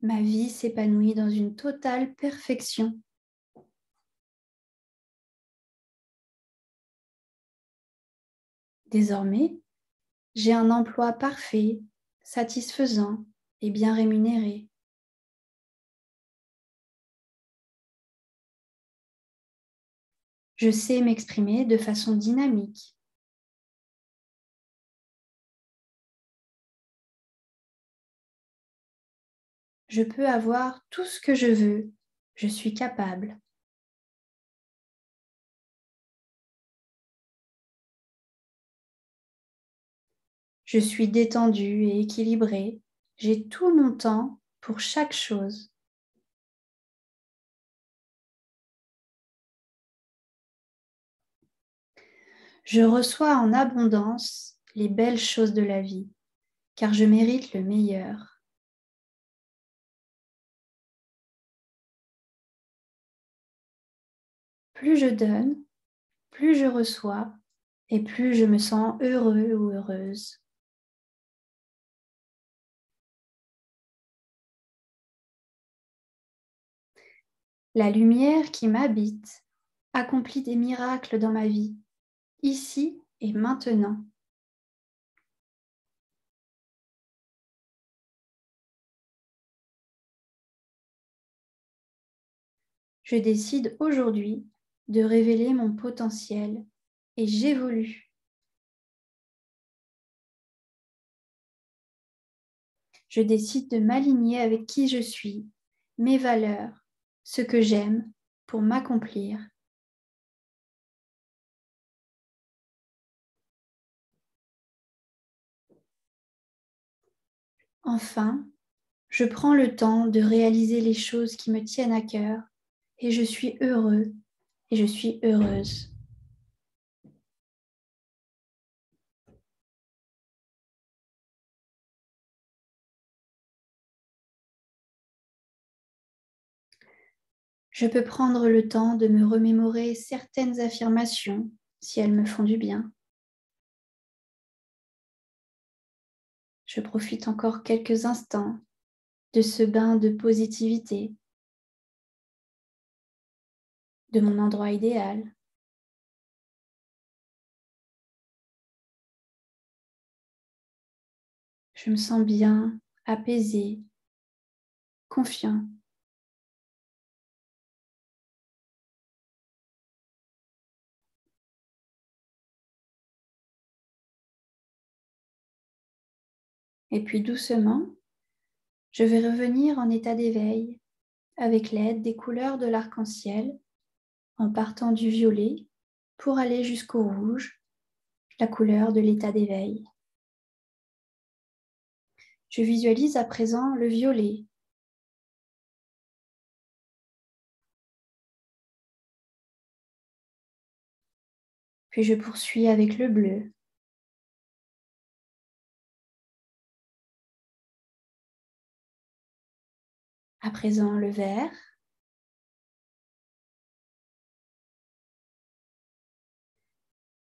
Ma vie s'épanouit dans une totale perfection. Désormais, j'ai un emploi parfait, satisfaisant et bien rémunéré. Je sais m'exprimer de façon dynamique. Je peux avoir tout ce que je veux. Je suis capable. Je suis détendue et équilibrée. J'ai tout mon temps pour chaque chose. Je reçois en abondance les belles choses de la vie, car je mérite le meilleur. Plus je donne, plus je reçois et plus je me sens heureux ou heureuse. La lumière qui m'habite accomplit des miracles dans ma vie, ici et maintenant. Je décide aujourd'hui de révéler mon potentiel et j'évolue. Je décide de m'aligner avec qui je suis, mes valeurs, ce que j'aime pour m'accomplir. Enfin, je prends le temps de réaliser les choses qui me tiennent à cœur et je suis heureux et je suis heureuse. Je peux prendre le temps de me remémorer certaines affirmations si elles me font du bien. Je profite encore quelques instants de ce bain de positivité, de mon endroit idéal. Je me sens bien, apaisée, confiant. Et puis doucement, je vais revenir en état d'éveil avec l'aide des couleurs de l'arc-en-ciel en partant du violet pour aller jusqu'au rouge, la couleur de l'état d'éveil. Je visualise à présent le violet. Puis je poursuis avec le bleu. À présent le vert.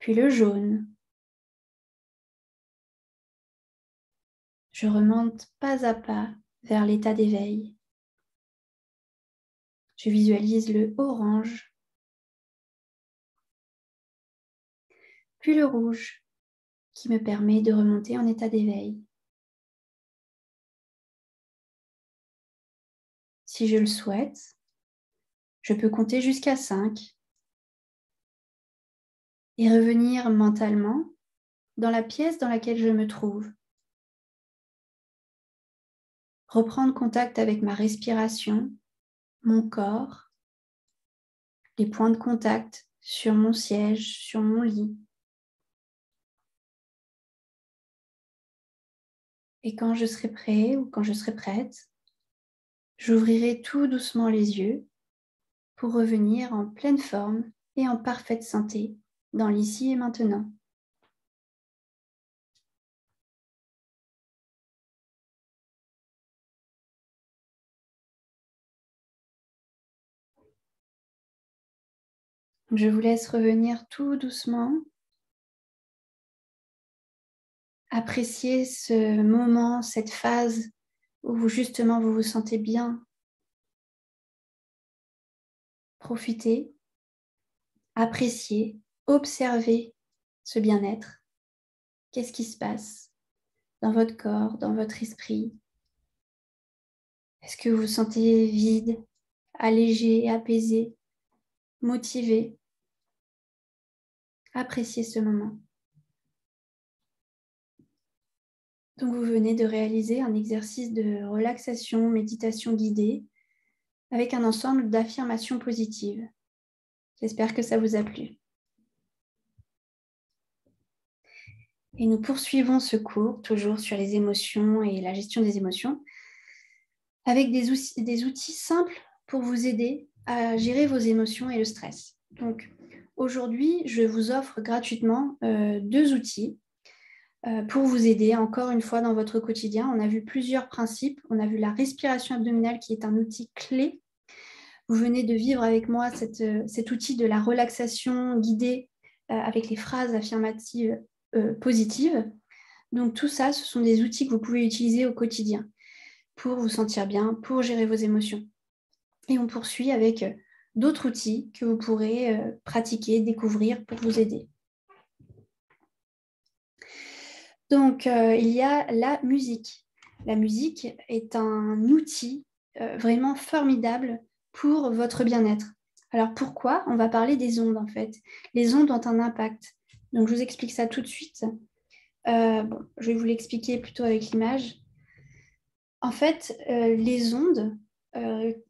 Puis le jaune. Je remonte pas à pas vers l'état d'éveil. Je visualise le orange. Puis le rouge qui me permet de remonter en état d'éveil. Si je le souhaite, je peux compter jusqu'à 5 et revenir mentalement dans la pièce dans laquelle je me trouve. Reprendre contact avec ma respiration, mon corps, les points de contact sur mon siège, sur mon lit. Et quand je serai prêt ou quand je serai prête, j'ouvrirai tout doucement les yeux pour revenir en pleine forme et en parfaite santé dans l'ici et maintenant. Je vous laisse revenir tout doucement. Appréciez ce moment, cette phase où justement vous vous sentez bien. Profitez, appréciez, observez ce bien-être. Qu'est-ce qui se passe dans votre corps, dans votre esprit? Est-ce que vous vous sentez vide, allégé, apaisé, motivé? Appréciez ce moment. Donc vous venez de réaliser un exercice de relaxation, méditation guidée avec un ensemble d'affirmations positives. J'espère que ça vous a plu. Et nous poursuivons ce cours, toujours sur les émotions et la gestion des émotions, avec des outils simples pour vous aider à gérer vos émotions et le stress. Donc, Aujourd'hui, je vous offre gratuitement 2 outils pour vous aider encore une fois dans votre quotidien. On a vu plusieurs principes. On a vu la respiration abdominale qui est un outil clé. Vous venez de vivre avec moi cet outil de la relaxation guidée avec les phrases affirmatives positives. Donc tout ça, ce sont des outils que vous pouvez utiliser au quotidien pour vous sentir bien, pour gérer vos émotions. Et on poursuit avec d'autres outils que vous pourrez pratiquer, découvrir pour vous aider. Donc, il y a la musique. La musique est un outil vraiment formidable pour votre bien-être. Alors, pourquoi? On va parler des ondes, en fait. Les ondes ont un impact. Donc, je vous explique ça tout de suite. Je vais vous l'expliquer plutôt avec l'image. En fait, les ondes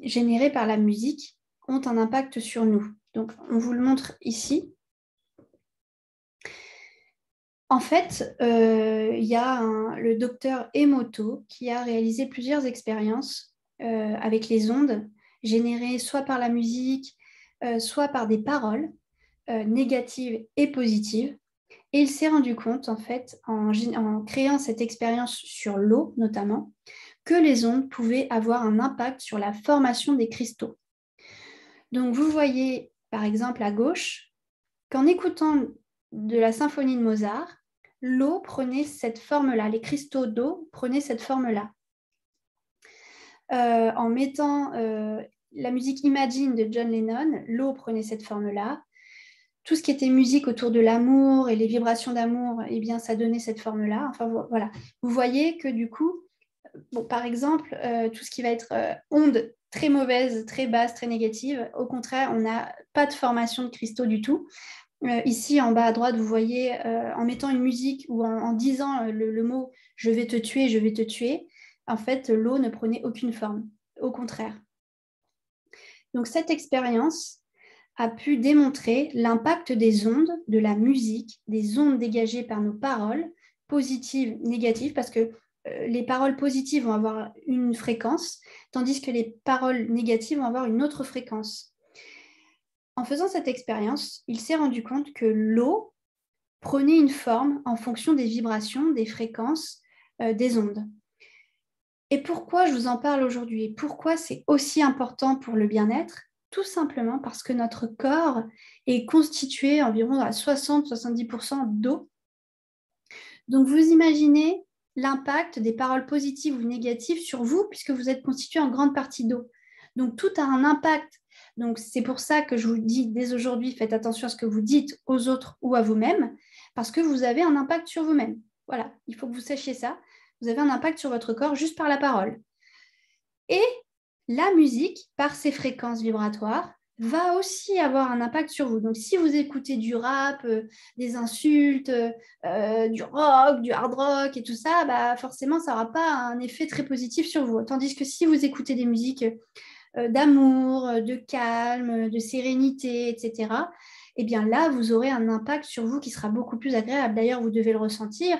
générées par la musique ont un impact sur nous. Donc, on vous le montre ici. En fait, il y a le docteur Emoto qui a réalisé plusieurs expériences avec les ondes générées soit par la musique, soit par des paroles négatives et positives. Et il s'est rendu compte, en fait, en créant cette expérience sur l'eau notamment, que les ondes pouvaient avoir un impact sur la formation des cristaux. Donc, vous voyez, par exemple, à gauche, qu'en écoutant de la symphonie de Mozart, l'eau prenait cette forme-là, les cristaux d'eau prenaient cette forme-là. En mettant la musique Imagine de John Lennon, l'eau prenait cette forme-là. Tout ce qui était musique autour de l'amour et les vibrations d'amour, eh bien, ça donnait cette forme-là. Enfin, voilà. Vous voyez que du coup, par exemple, tout ce qui va être onde très mauvaise, très basse, très négative, au contraire, on n'a pas de formation de cristaux du tout. Ici, en bas à droite, vous voyez, en mettant une musique ou en disant le mot « je vais te tuer », en fait, l'eau ne prenait aucune forme, au contraire. Donc, cette expérience a pu démontrer l'impact des ondes, de la musique, des ondes dégagées par nos paroles, positives, négatives, parce que les paroles positives vont avoir une fréquence, tandis que les paroles négatives vont avoir une autre fréquence. En faisant cette expérience, il s'est rendu compte que l'eau prenait une forme en fonction des vibrations, des fréquences, des ondes. Et pourquoi je vous en parle aujourd'hui? Pourquoi c'est aussi important pour le bien-être? Tout simplement parce que notre corps est constitué environ à 60-70% d'eau. Donc vous imaginez l'impact des paroles positives ou négatives sur vous, puisque vous êtes constitué en grande partie d'eau. Donc tout a un impact. Donc c'est pour ça que je vous dis dès aujourd'hui, faites attention à ce que vous dites aux autres ou à vous-même, parce que vous avez un impact sur vous-même. Voilà, il faut que vous sachiez ça. Vous avez un impact sur votre corps juste par la parole. Et la musique, par ses fréquences vibratoires, va aussi avoir un impact sur vous. Donc, si vous écoutez du rap, des insultes, du rock, du hard rock et tout ça, bah, forcément, ça n'aura pas un effet très positif sur vous. Tandis que si vous écoutez des musiques d'amour, de calme, de sérénité, etc., eh bien là, vous aurez un impact sur vous qui sera beaucoup plus agréable. D'ailleurs, vous devez le ressentir,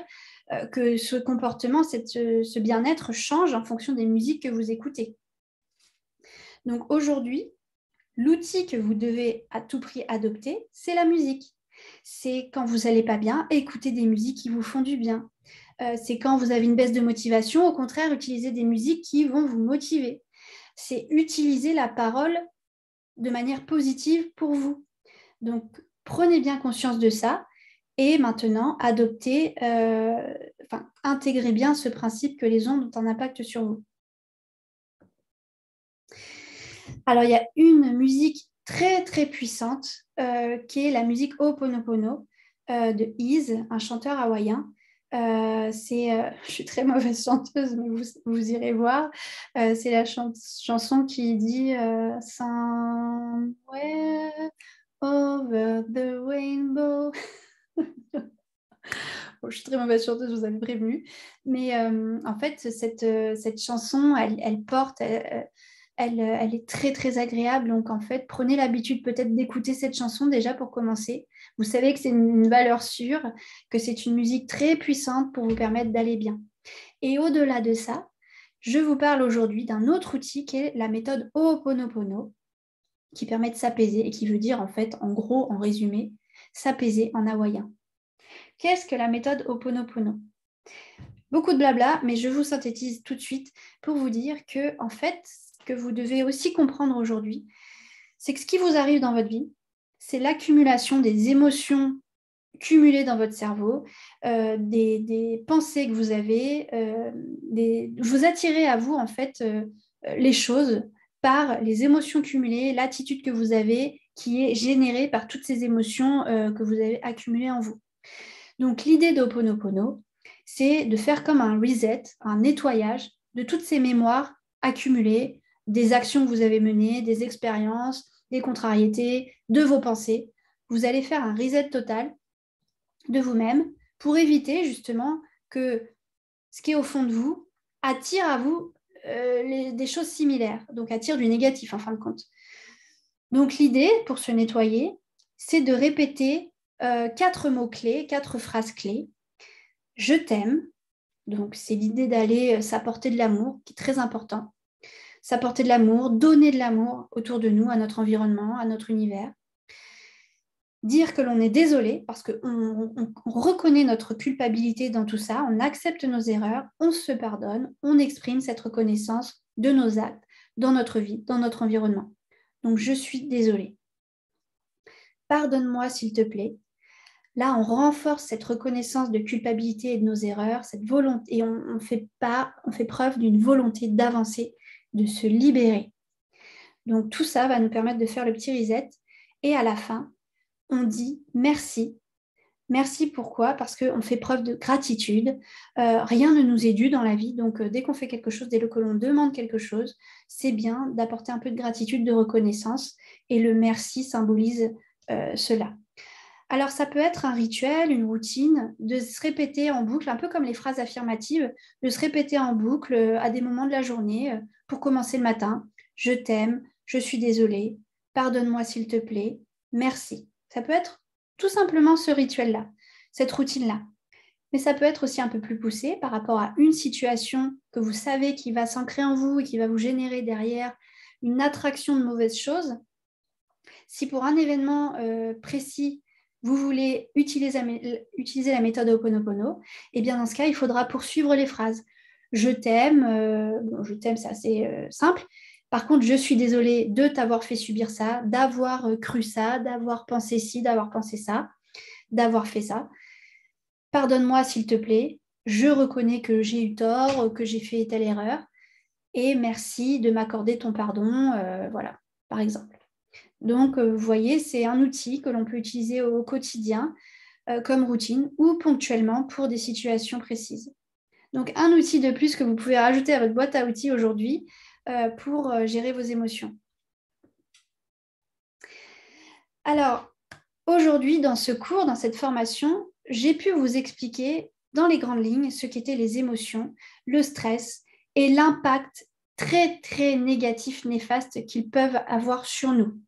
que ce comportement, ce bien-être change en fonction des musiques que vous écoutez. Donc aujourd'hui, l'outil que vous devez à tout prix adopter, c'est la musique. C'est quand vous n'allez pas bien, écouter des musiques qui vous font du bien. C'est quand vous avez une baisse de motivation, au contraire, utiliser des musiques qui vont vous motiver. C'est utiliser la parole de manière positive pour vous. Donc, prenez bien conscience de ça et maintenant, intégrez bien ce principe que les ondes ont un impact sur vous. Alors, il y a une musique très, très puissante qui est la musique Ho'oponopono de Iz, un chanteur hawaïen. Je suis très mauvaise chanteuse, mais vous irez voir. C'est la chanson qui dit Somewhere over the rainbow. Bon, je suis très mauvaise chanteuse, je vous avais prévenu. Mais en fait, cette chanson, elle porte, elle est très, très agréable. Donc, en fait, prenez l'habitude peut-être d'écouter cette chanson déjà pour commencer. Vous savez que c'est une valeur sûre, que c'est une musique très puissante pour vous permettre d'aller bien. Et au-delà de ça, je vous parle aujourd'hui d'un autre outil qui est la méthode Ho'oponopono. qui permet de s'apaiser et qui veut dire en fait, en gros, en résumé, s'apaiser en hawaïen. Qu'est-ce que la méthode Ho'oponopono? Beaucoup de blabla, mais je vous synthétise tout de suite pour vous dire que, en fait, ce que vous devez aussi comprendre aujourd'hui, c'est que ce qui vous arrive dans votre vie, c'est l'accumulation des émotions cumulées dans votre cerveau, des pensées que vous avez, vous attirez à vous, en fait, les choses par les émotions cumulées, l'attitude que vous avez qui est générée par toutes ces émotions que vous avez accumulées en vous. Donc, l'idée d'Ho'oponopono, c'est de faire comme un reset, un nettoyage de toutes ces mémoires accumulées, des actions que vous avez menées, des expériences, des contrariétés, de vos pensées. Vous allez faire un reset total de vous-même pour éviter justement que ce qui est au fond de vous attire à vous des choses similaires, donc attire du négatif en fin de compte. Donc l'idée pour se nettoyer, c'est de répéter 4 mots-clés, 4 phrases clés. Je t'aime, donc c'est l'idée d'aller s'apporter de l'amour, qui est très important. S'apporter de l'amour, donner de l'amour autour de nous, à notre environnement, à notre univers. Dire que l'on est désolé, parce qu'on reconnaît notre culpabilité dans tout ça, on accepte nos erreurs, on se pardonne, on exprime cette reconnaissance de nos actes dans notre vie, dans notre environnement. Donc je suis désolée. Pardonne-moi s'il te plaît. Là, on renforce cette reconnaissance de culpabilité et de nos erreurs, cette volonté, et on fait preuve d'une volonté d'avancer, de se libérer. Donc tout ça va nous permettre de faire le petit reset. Et à la fin, on dit merci. Merci pourquoi? Parce qu'on fait preuve de gratitude. Rien ne nous est dû dans la vie. Donc dès qu'on fait quelque chose, dès que l'on demande quelque chose, c'est bien d'apporter un peu de gratitude, de reconnaissance. Et le merci symbolise cela. Alors, ça peut être un rituel, une routine, de se répéter en boucle, un peu comme les phrases affirmatives, de se répéter en boucle à des moments de la journée pour commencer le matin. Je t'aime, je suis désolée, pardonne-moi s'il te plaît, merci. Ça peut être tout simplement ce rituel-là, cette routine-là. Mais ça peut être aussi un peu plus poussé par rapport à une situation que vous savez qui va s'ancrer en vous et qui va vous générer derrière une attraction de mauvaises choses. Si pour un événement précis, vous voulez utiliser la méthode Ho'oponopono, eh bien dans ce cas, il faudra poursuivre les phrases. Je t'aime, je t'aime, c'est assez simple. Par contre, je suis désolée de t'avoir fait subir ça, d'avoir cru ça, d'avoir pensé ci, d'avoir pensé ça, d'avoir fait ça. Pardonne-moi s'il te plaît, je reconnais que j'ai eu tort, que j'ai fait telle erreur, et merci de m'accorder ton pardon, voilà, par exemple. Donc, vous voyez, c'est un outil que l'on peut utiliser au quotidien comme routine ou ponctuellement pour des situations précises. Donc, un outil de plus que vous pouvez rajouter à votre boîte à outils aujourd'hui pour gérer vos émotions. Alors, aujourd'hui, dans ce cours, dans cette formation, j'ai pu vous expliquer dans les grandes lignes ce qu'étaient les émotions, le stress et l'impact très, très négatif, néfaste qu'ils peuvent avoir sur nous.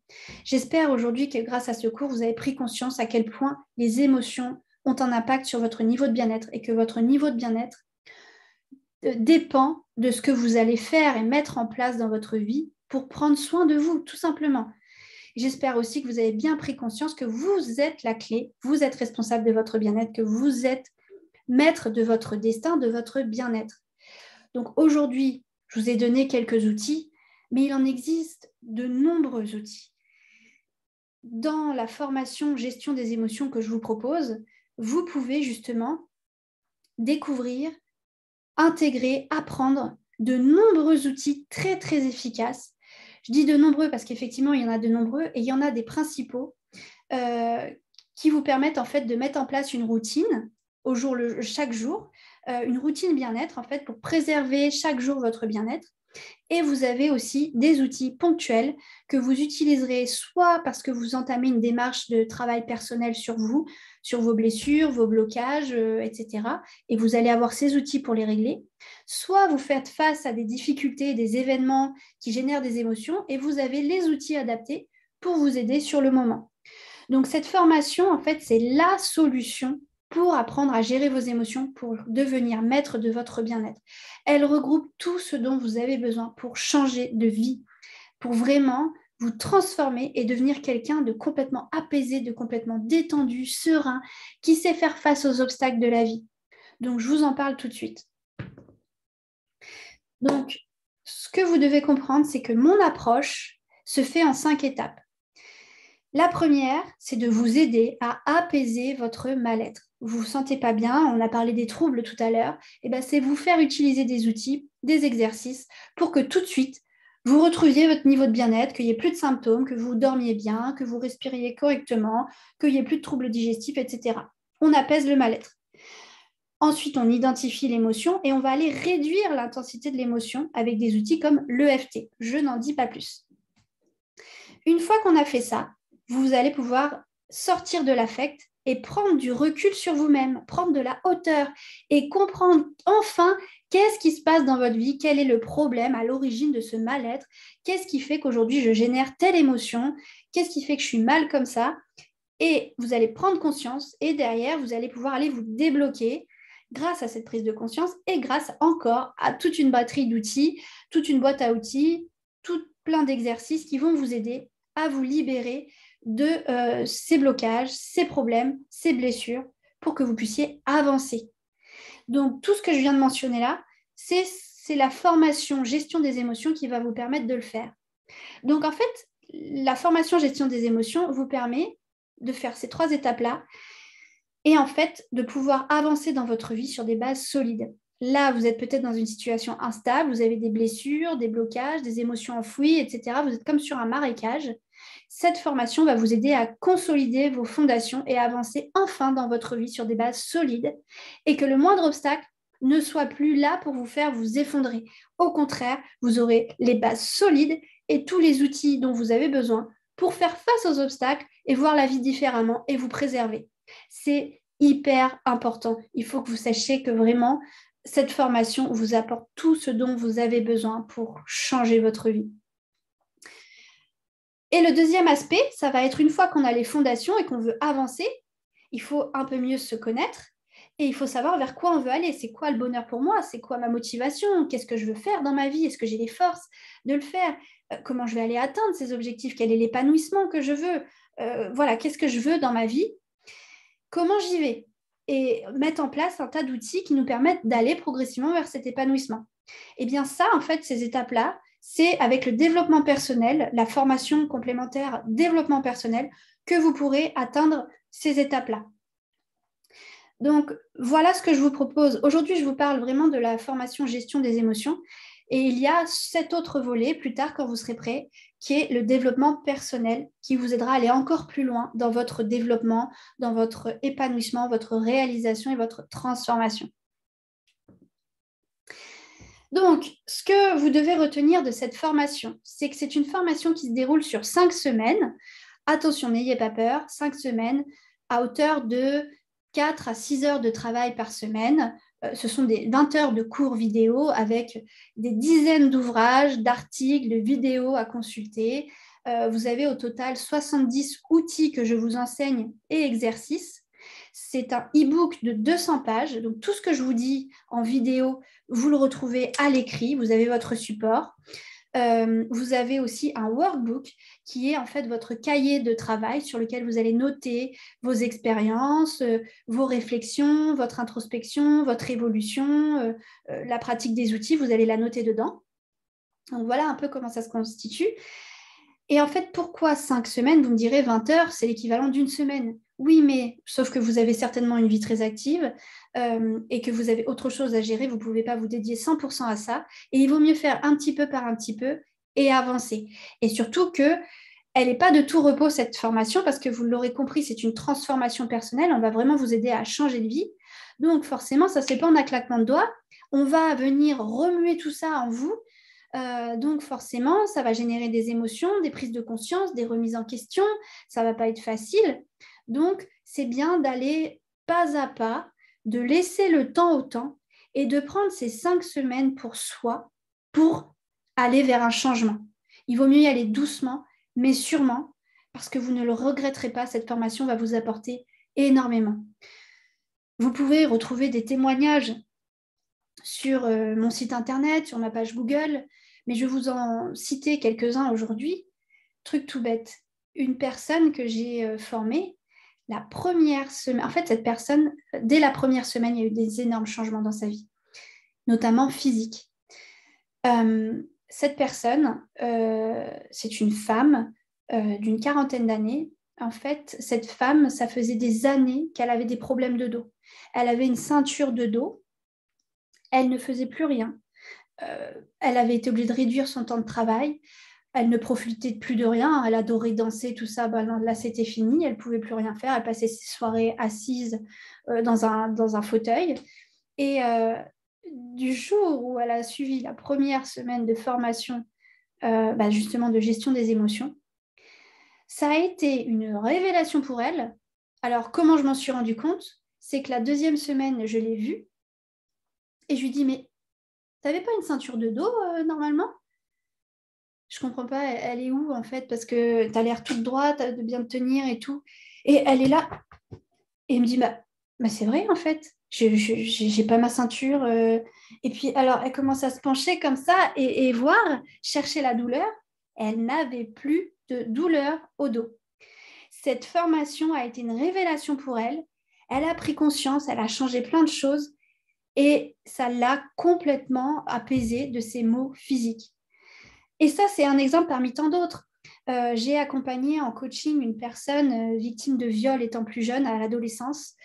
J'espère aujourd'hui que grâce à ce cours, vous avez pris conscience à quel point les émotions ont un impact sur votre niveau de bien-être et que votre niveau de bien-être dépend de ce que vous allez faire et mettre en place dans votre vie pour prendre soin de vous, tout simplement. J'espère aussi que vous avez bien pris conscience que vous êtes la clé, vous êtes responsable de votre bien-être, que vous êtes maître de votre destin, de votre bien-être. Donc aujourd'hui, je vous ai donné quelques outils, mais il en existe de nombreux outils. Dans la formation gestion des émotions que je vous propose, vous pouvez justement découvrir, intégrer, apprendre de nombreux outils très, très efficaces. Je dis de nombreux parce qu'effectivement, il y en a de nombreux et il y en a des principaux qui vous permettent en fait de mettre en place une routine chaque jour, une routine bien-être en fait pour préserver chaque jour votre bien-être. Et vous avez aussi des outils ponctuels que vous utiliserez soit parce que vous entamez une démarche de travail personnel sur vous, sur vos blessures, vos blocages, etc. Et vous allez avoir ces outils pour les régler. Soit vous faites face à des difficultés, des événements qui génèrent des émotions et vous avez les outils adaptés pour vous aider sur le moment. Donc cette formation, en fait, c'est la solution pour apprendre à gérer vos émotions, pour devenir maître de votre bien-être. Elle regroupe tout ce dont vous avez besoin pour changer de vie, pour vraiment vous transformer et devenir quelqu'un de complètement apaisé, de complètement détendu, serein, qui sait faire face aux obstacles de la vie. Donc, je vous en parle tout de suite. Donc, ce que vous devez comprendre, c'est que mon approche se fait en 5 étapes. La première, c'est de vous aider à apaiser votre mal-être. Vous ne vous sentez pas bien, on a parlé des troubles tout à l'heure, et bien c'est vous faire utiliser des outils, des exercices, pour que tout de suite, vous retrouviez votre niveau de bien-être, qu'il n'y ait plus de symptômes, que vous dormiez bien, que vous respiriez correctement, qu'il n'y ait plus de troubles digestifs, etc. On apaise le mal-être. Ensuite, on identifie l'émotion et on va aller réduire l'intensité de l'émotion avec des outils comme l'EFT. Je n'en dis pas plus. Une fois qu'on a fait ça, vous allez pouvoir sortir de l'affect et prendre du recul sur vous-même, prendre de la hauteur et comprendre enfin qu'est-ce qui se passe dans votre vie, quel est le problème à l'origine de ce mal-être, qu'est-ce qui fait qu'aujourd'hui je génère telle émotion, qu'est-ce qui fait que je suis mal comme ça. Et vous allez prendre conscience et derrière, vous allez pouvoir aller vous débloquer grâce à cette prise de conscience et grâce encore à toute une batterie d'outils, toute une boîte à outils, tout plein d'exercices qui vont vous aider à vous libérer de ces blocages, ces problèmes, ces blessures pour que vous puissiez avancer. Donc, tout ce que je viens de mentionner là, c'est la formation gestion des émotions qui va vous permettre de le faire. Donc, en fait, la formation gestion des émotions vous permet de faire ces 3 étapes-là et en fait de pouvoir avancer dans votre vie sur des bases solides. Là, vous êtes peut-être dans une situation instable, vous avez des blessures, des blocages, des émotions enfouies, etc. Vous êtes comme sur un marécage. Cette formation va vous aider à consolider vos fondations et à avancer enfin dans votre vie sur des bases solides et que le moindre obstacle ne soit plus là pour vous faire vous effondrer. Au contraire, vous aurez les bases solides et tous les outils dont vous avez besoin pour faire face aux obstacles et voir la vie différemment et vous préserver. C'est hyper important. Il faut que vous sachiez que vraiment, cette formation vous apporte tout ce dont vous avez besoin pour changer votre vie. Et le deuxième aspect, ça va être une fois qu'on a les fondations et qu'on veut avancer, il faut un peu mieux se connaître et il faut savoir vers quoi on veut aller. C'est quoi le bonheur pour moi? C'est quoi ma motivation? Qu'est-ce que je veux faire dans ma vie? Est-ce que j'ai les forces de le faire? Comment je vais aller atteindre ces objectifs? Quel est l'épanouissement que je veux? Voilà, qu'est-ce que je veux dans ma vie? Comment j'y vais? Et mettre en place un tas d'outils qui nous permettent d'aller progressivement vers cet épanouissement. Et bien ça, en fait, ces étapes-là, c'est avec le développement personnel, la formation complémentaire développement personnel, que vous pourrez atteindre ces étapes-là. Donc, voilà ce que je vous propose. Aujourd'hui, je vous parle vraiment de la formation gestion des émotions. Et il y a 7 autres volets plus tard quand vous serez prêt, qui est le développement personnel, qui vous aidera à aller encore plus loin dans votre développement, dans votre épanouissement, votre réalisation et votre transformation. Donc, ce que vous devez retenir de cette formation, c'est que c'est une formation qui se déroule sur 5 semaines. Attention, n'ayez pas peur, 5 semaines à hauteur de 4 à 6 heures de travail par semaine. Ce sont des 20 heures de cours vidéo avec des dizaines d'ouvrages, d'articles, de vidéos à consulter. Vous avez au total 70 outils que je vous enseigne et exercices. C'est un e-book de 200 pages. Donc, tout ce que je vous dis en vidéo, vous le retrouvez à l'écrit. Vous avez votre support. Vous avez aussi un workbook qui est en fait votre cahier de travail sur lequel vous allez noter vos expériences, vos réflexions, votre introspection, votre évolution, la pratique des outils, vous allez la noter dedans. Donc voilà un peu comment ça se constitue. Et en fait, pourquoi 5 semaines? Vous me direz 20 heures, c'est l'équivalent d'une semaine. Oui, mais sauf que vous avez certainement une vie très active et que vous avez autre chose à gérer, vous ne pouvez pas vous dédier 100% à ça. Et il vaut mieux faire un petit peu par un petit peu et avancer. Et surtout qu'elle n'est pas de tout repos, cette formation, parce que vous l'aurez compris, c'est une transformation personnelle. On va vraiment vous aider à changer de vie. Donc forcément, ça ne se fait pas en un claquement de doigts. On va venir remuer tout ça en vous. Donc forcément, ça va générer des émotions, des prises de conscience, des remises en question. Ça ne va pas être facile. Donc, c'est bien d'aller pas à pas, de laisser le temps au temps et de prendre ces 5 semaines pour soi pour aller vers un changement. Il vaut mieux y aller doucement, mais sûrement, parce que vous ne le regretterez pas. Cette formation va vous apporter énormément. Vous pouvez retrouver des témoignages sur mon site internet, sur ma page Google, mais je vais vous en citer quelques-uns aujourd'hui. truc tout bête, une personne que j'ai formée, la première semaine, en fait, cette personne, dès la première semaine, il y a eu des énormes changements dans sa vie, notamment physiques. Cette personne, c'est une femme d'une quarantaine d'années. En fait, cette femme, ça faisait des années qu'elle avait des problèmes de dos. Elle avait une ceinture de dos, elle ne faisait plus rien. Elle avait été obligée de réduire son temps de travail. Elle ne profitait plus de rien. Elle adorait danser, tout ça. Ben, là, c'était fini. Elle ne pouvait plus rien faire. Elle passait ses soirées assise dans un fauteuil. Et du jour où elle a suivi la première semaine de formation, justement de gestion des émotions, ça a été une révélation pour elle. Alors, comment je m'en suis rendu compte? C'est que la deuxième semaine, je l'ai vue et je lui dis, mais t'avais pas une ceinture de dos normalement? Je comprends pas, elle est où en fait? Parce que tu as l'air toute droite, de bien te tenir et tout. Et elle est là. Et elle me dit, bah c'est vrai en fait. Je n'ai pas ma ceinture. Et puis alors, elle commence à se pencher comme ça et voir, chercher la douleur. Elle n'avait plus de douleur au dos. Cette formation a été une révélation pour elle. Elle a pris conscience, elle a changé plein de choses et ça l'a complètement apaisée de ses maux physiques. Et ça, c'est un exemple parmi tant d'autres. J'ai accompagné en coaching une personne victime de viol étant plus jeune, à l'adolescence,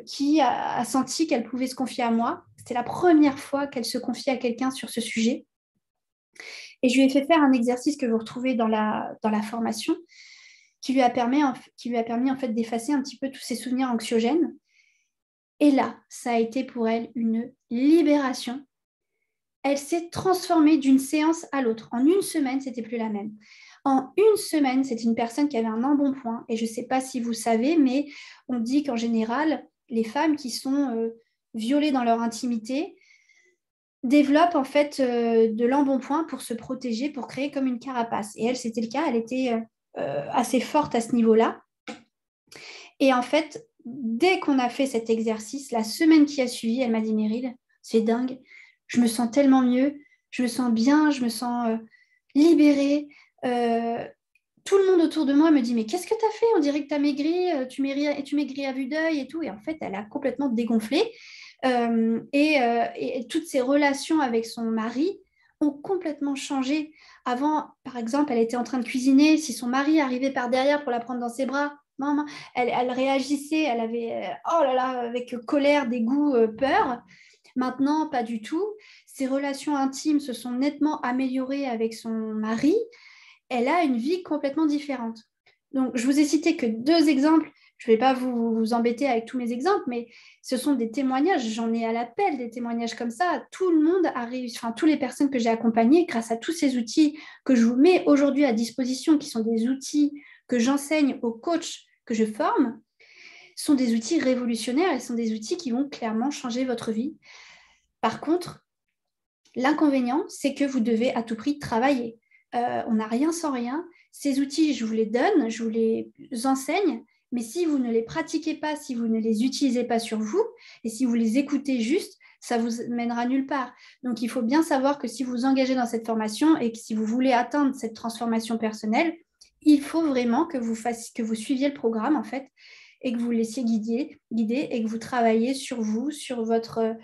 qui a senti qu'elle pouvait se confier à moi. C'était la première fois qu'elle se confiait à quelqu'un sur ce sujet. Et je lui ai fait faire un exercice que vous retrouvez dans la formation, qui lui a permis en fait d'effacer un petit peu tous ses souvenirs anxiogènes. Et là, ça a été pour elle une libération. Elle s'est transformée d'une séance à l'autre. En une semaine, c'était plus la même. En une semaine, c'est une personne qui avait un embonpoint. Et je ne sais pas si vous savez, mais on dit qu'en général, les femmes qui sont violées dans leur intimité développent en fait de l'embonpoint pour se protéger, pour créer comme une carapace. Et elle, c'était le cas. Elle était assez forte à ce niveau-là. Et en fait, dès qu'on a fait cet exercice, la semaine qui a suivi, elle m'a dit, Meryl, c'est dingue. Je me sens tellement mieux, je me sens bien, je me sens libérée. Tout le monde autour de moi me dit, mais qu'est-ce que tu as fait? On dirait que tu as maigri, tu maigris à vue d'œil et tout. Et en fait, elle a complètement dégonflé. Et toutes ses relations avec son mari ont complètement changé. Avant, par exemple, elle était en train de cuisiner. Si son mari arrivait par derrière pour la prendre dans ses bras, maman, elle réagissait, elle avait, oh là là, avec colère, dégoût, peur. Maintenant, pas du tout. Ses relations intimes se sont nettement améliorées avec son mari. Elle a une vie complètement différente. Donc, je vous ai cité que 2 exemples. Je ne vais pas vous embêter avec tous mes exemples, mais ce sont des témoignages. J'en ai à l'appel des témoignages comme ça. Tout le monde a réussi, enfin, toutes les personnes que j'ai accompagnées, grâce à tous ces outils que je vous mets aujourd'hui à disposition, qui sont des outils que j'enseigne aux coachs que je forme, sont des outils révolutionnaires et sont des outils qui vont clairement changer votre vie. Par contre, l'inconvénient, c'est que vous devez à tout prix travailler. On n'a rien sans rien. Ces outils, je vous les donne, je vous les enseigne, mais si vous ne les pratiquez pas, si vous ne les utilisez pas sur vous, et si vous les écoutez juste, ça vous mènera nulle part. Donc, il faut bien savoir que si vous vous engagez dans cette formation et que si vous voulez atteindre cette transformation personnelle, il faut vraiment que vous suiviez le programme, en fait, et que vous laissiez guider et que vous travaillez sur vous, sur votre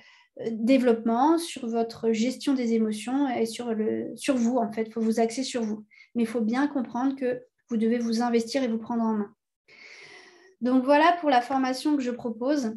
développement, sur votre gestion des émotions et sur vous, en fait. Il faut vous axer sur vous. Mais il faut bien comprendre que vous devez vous investir et vous prendre en main. Donc voilà pour la formation que je propose.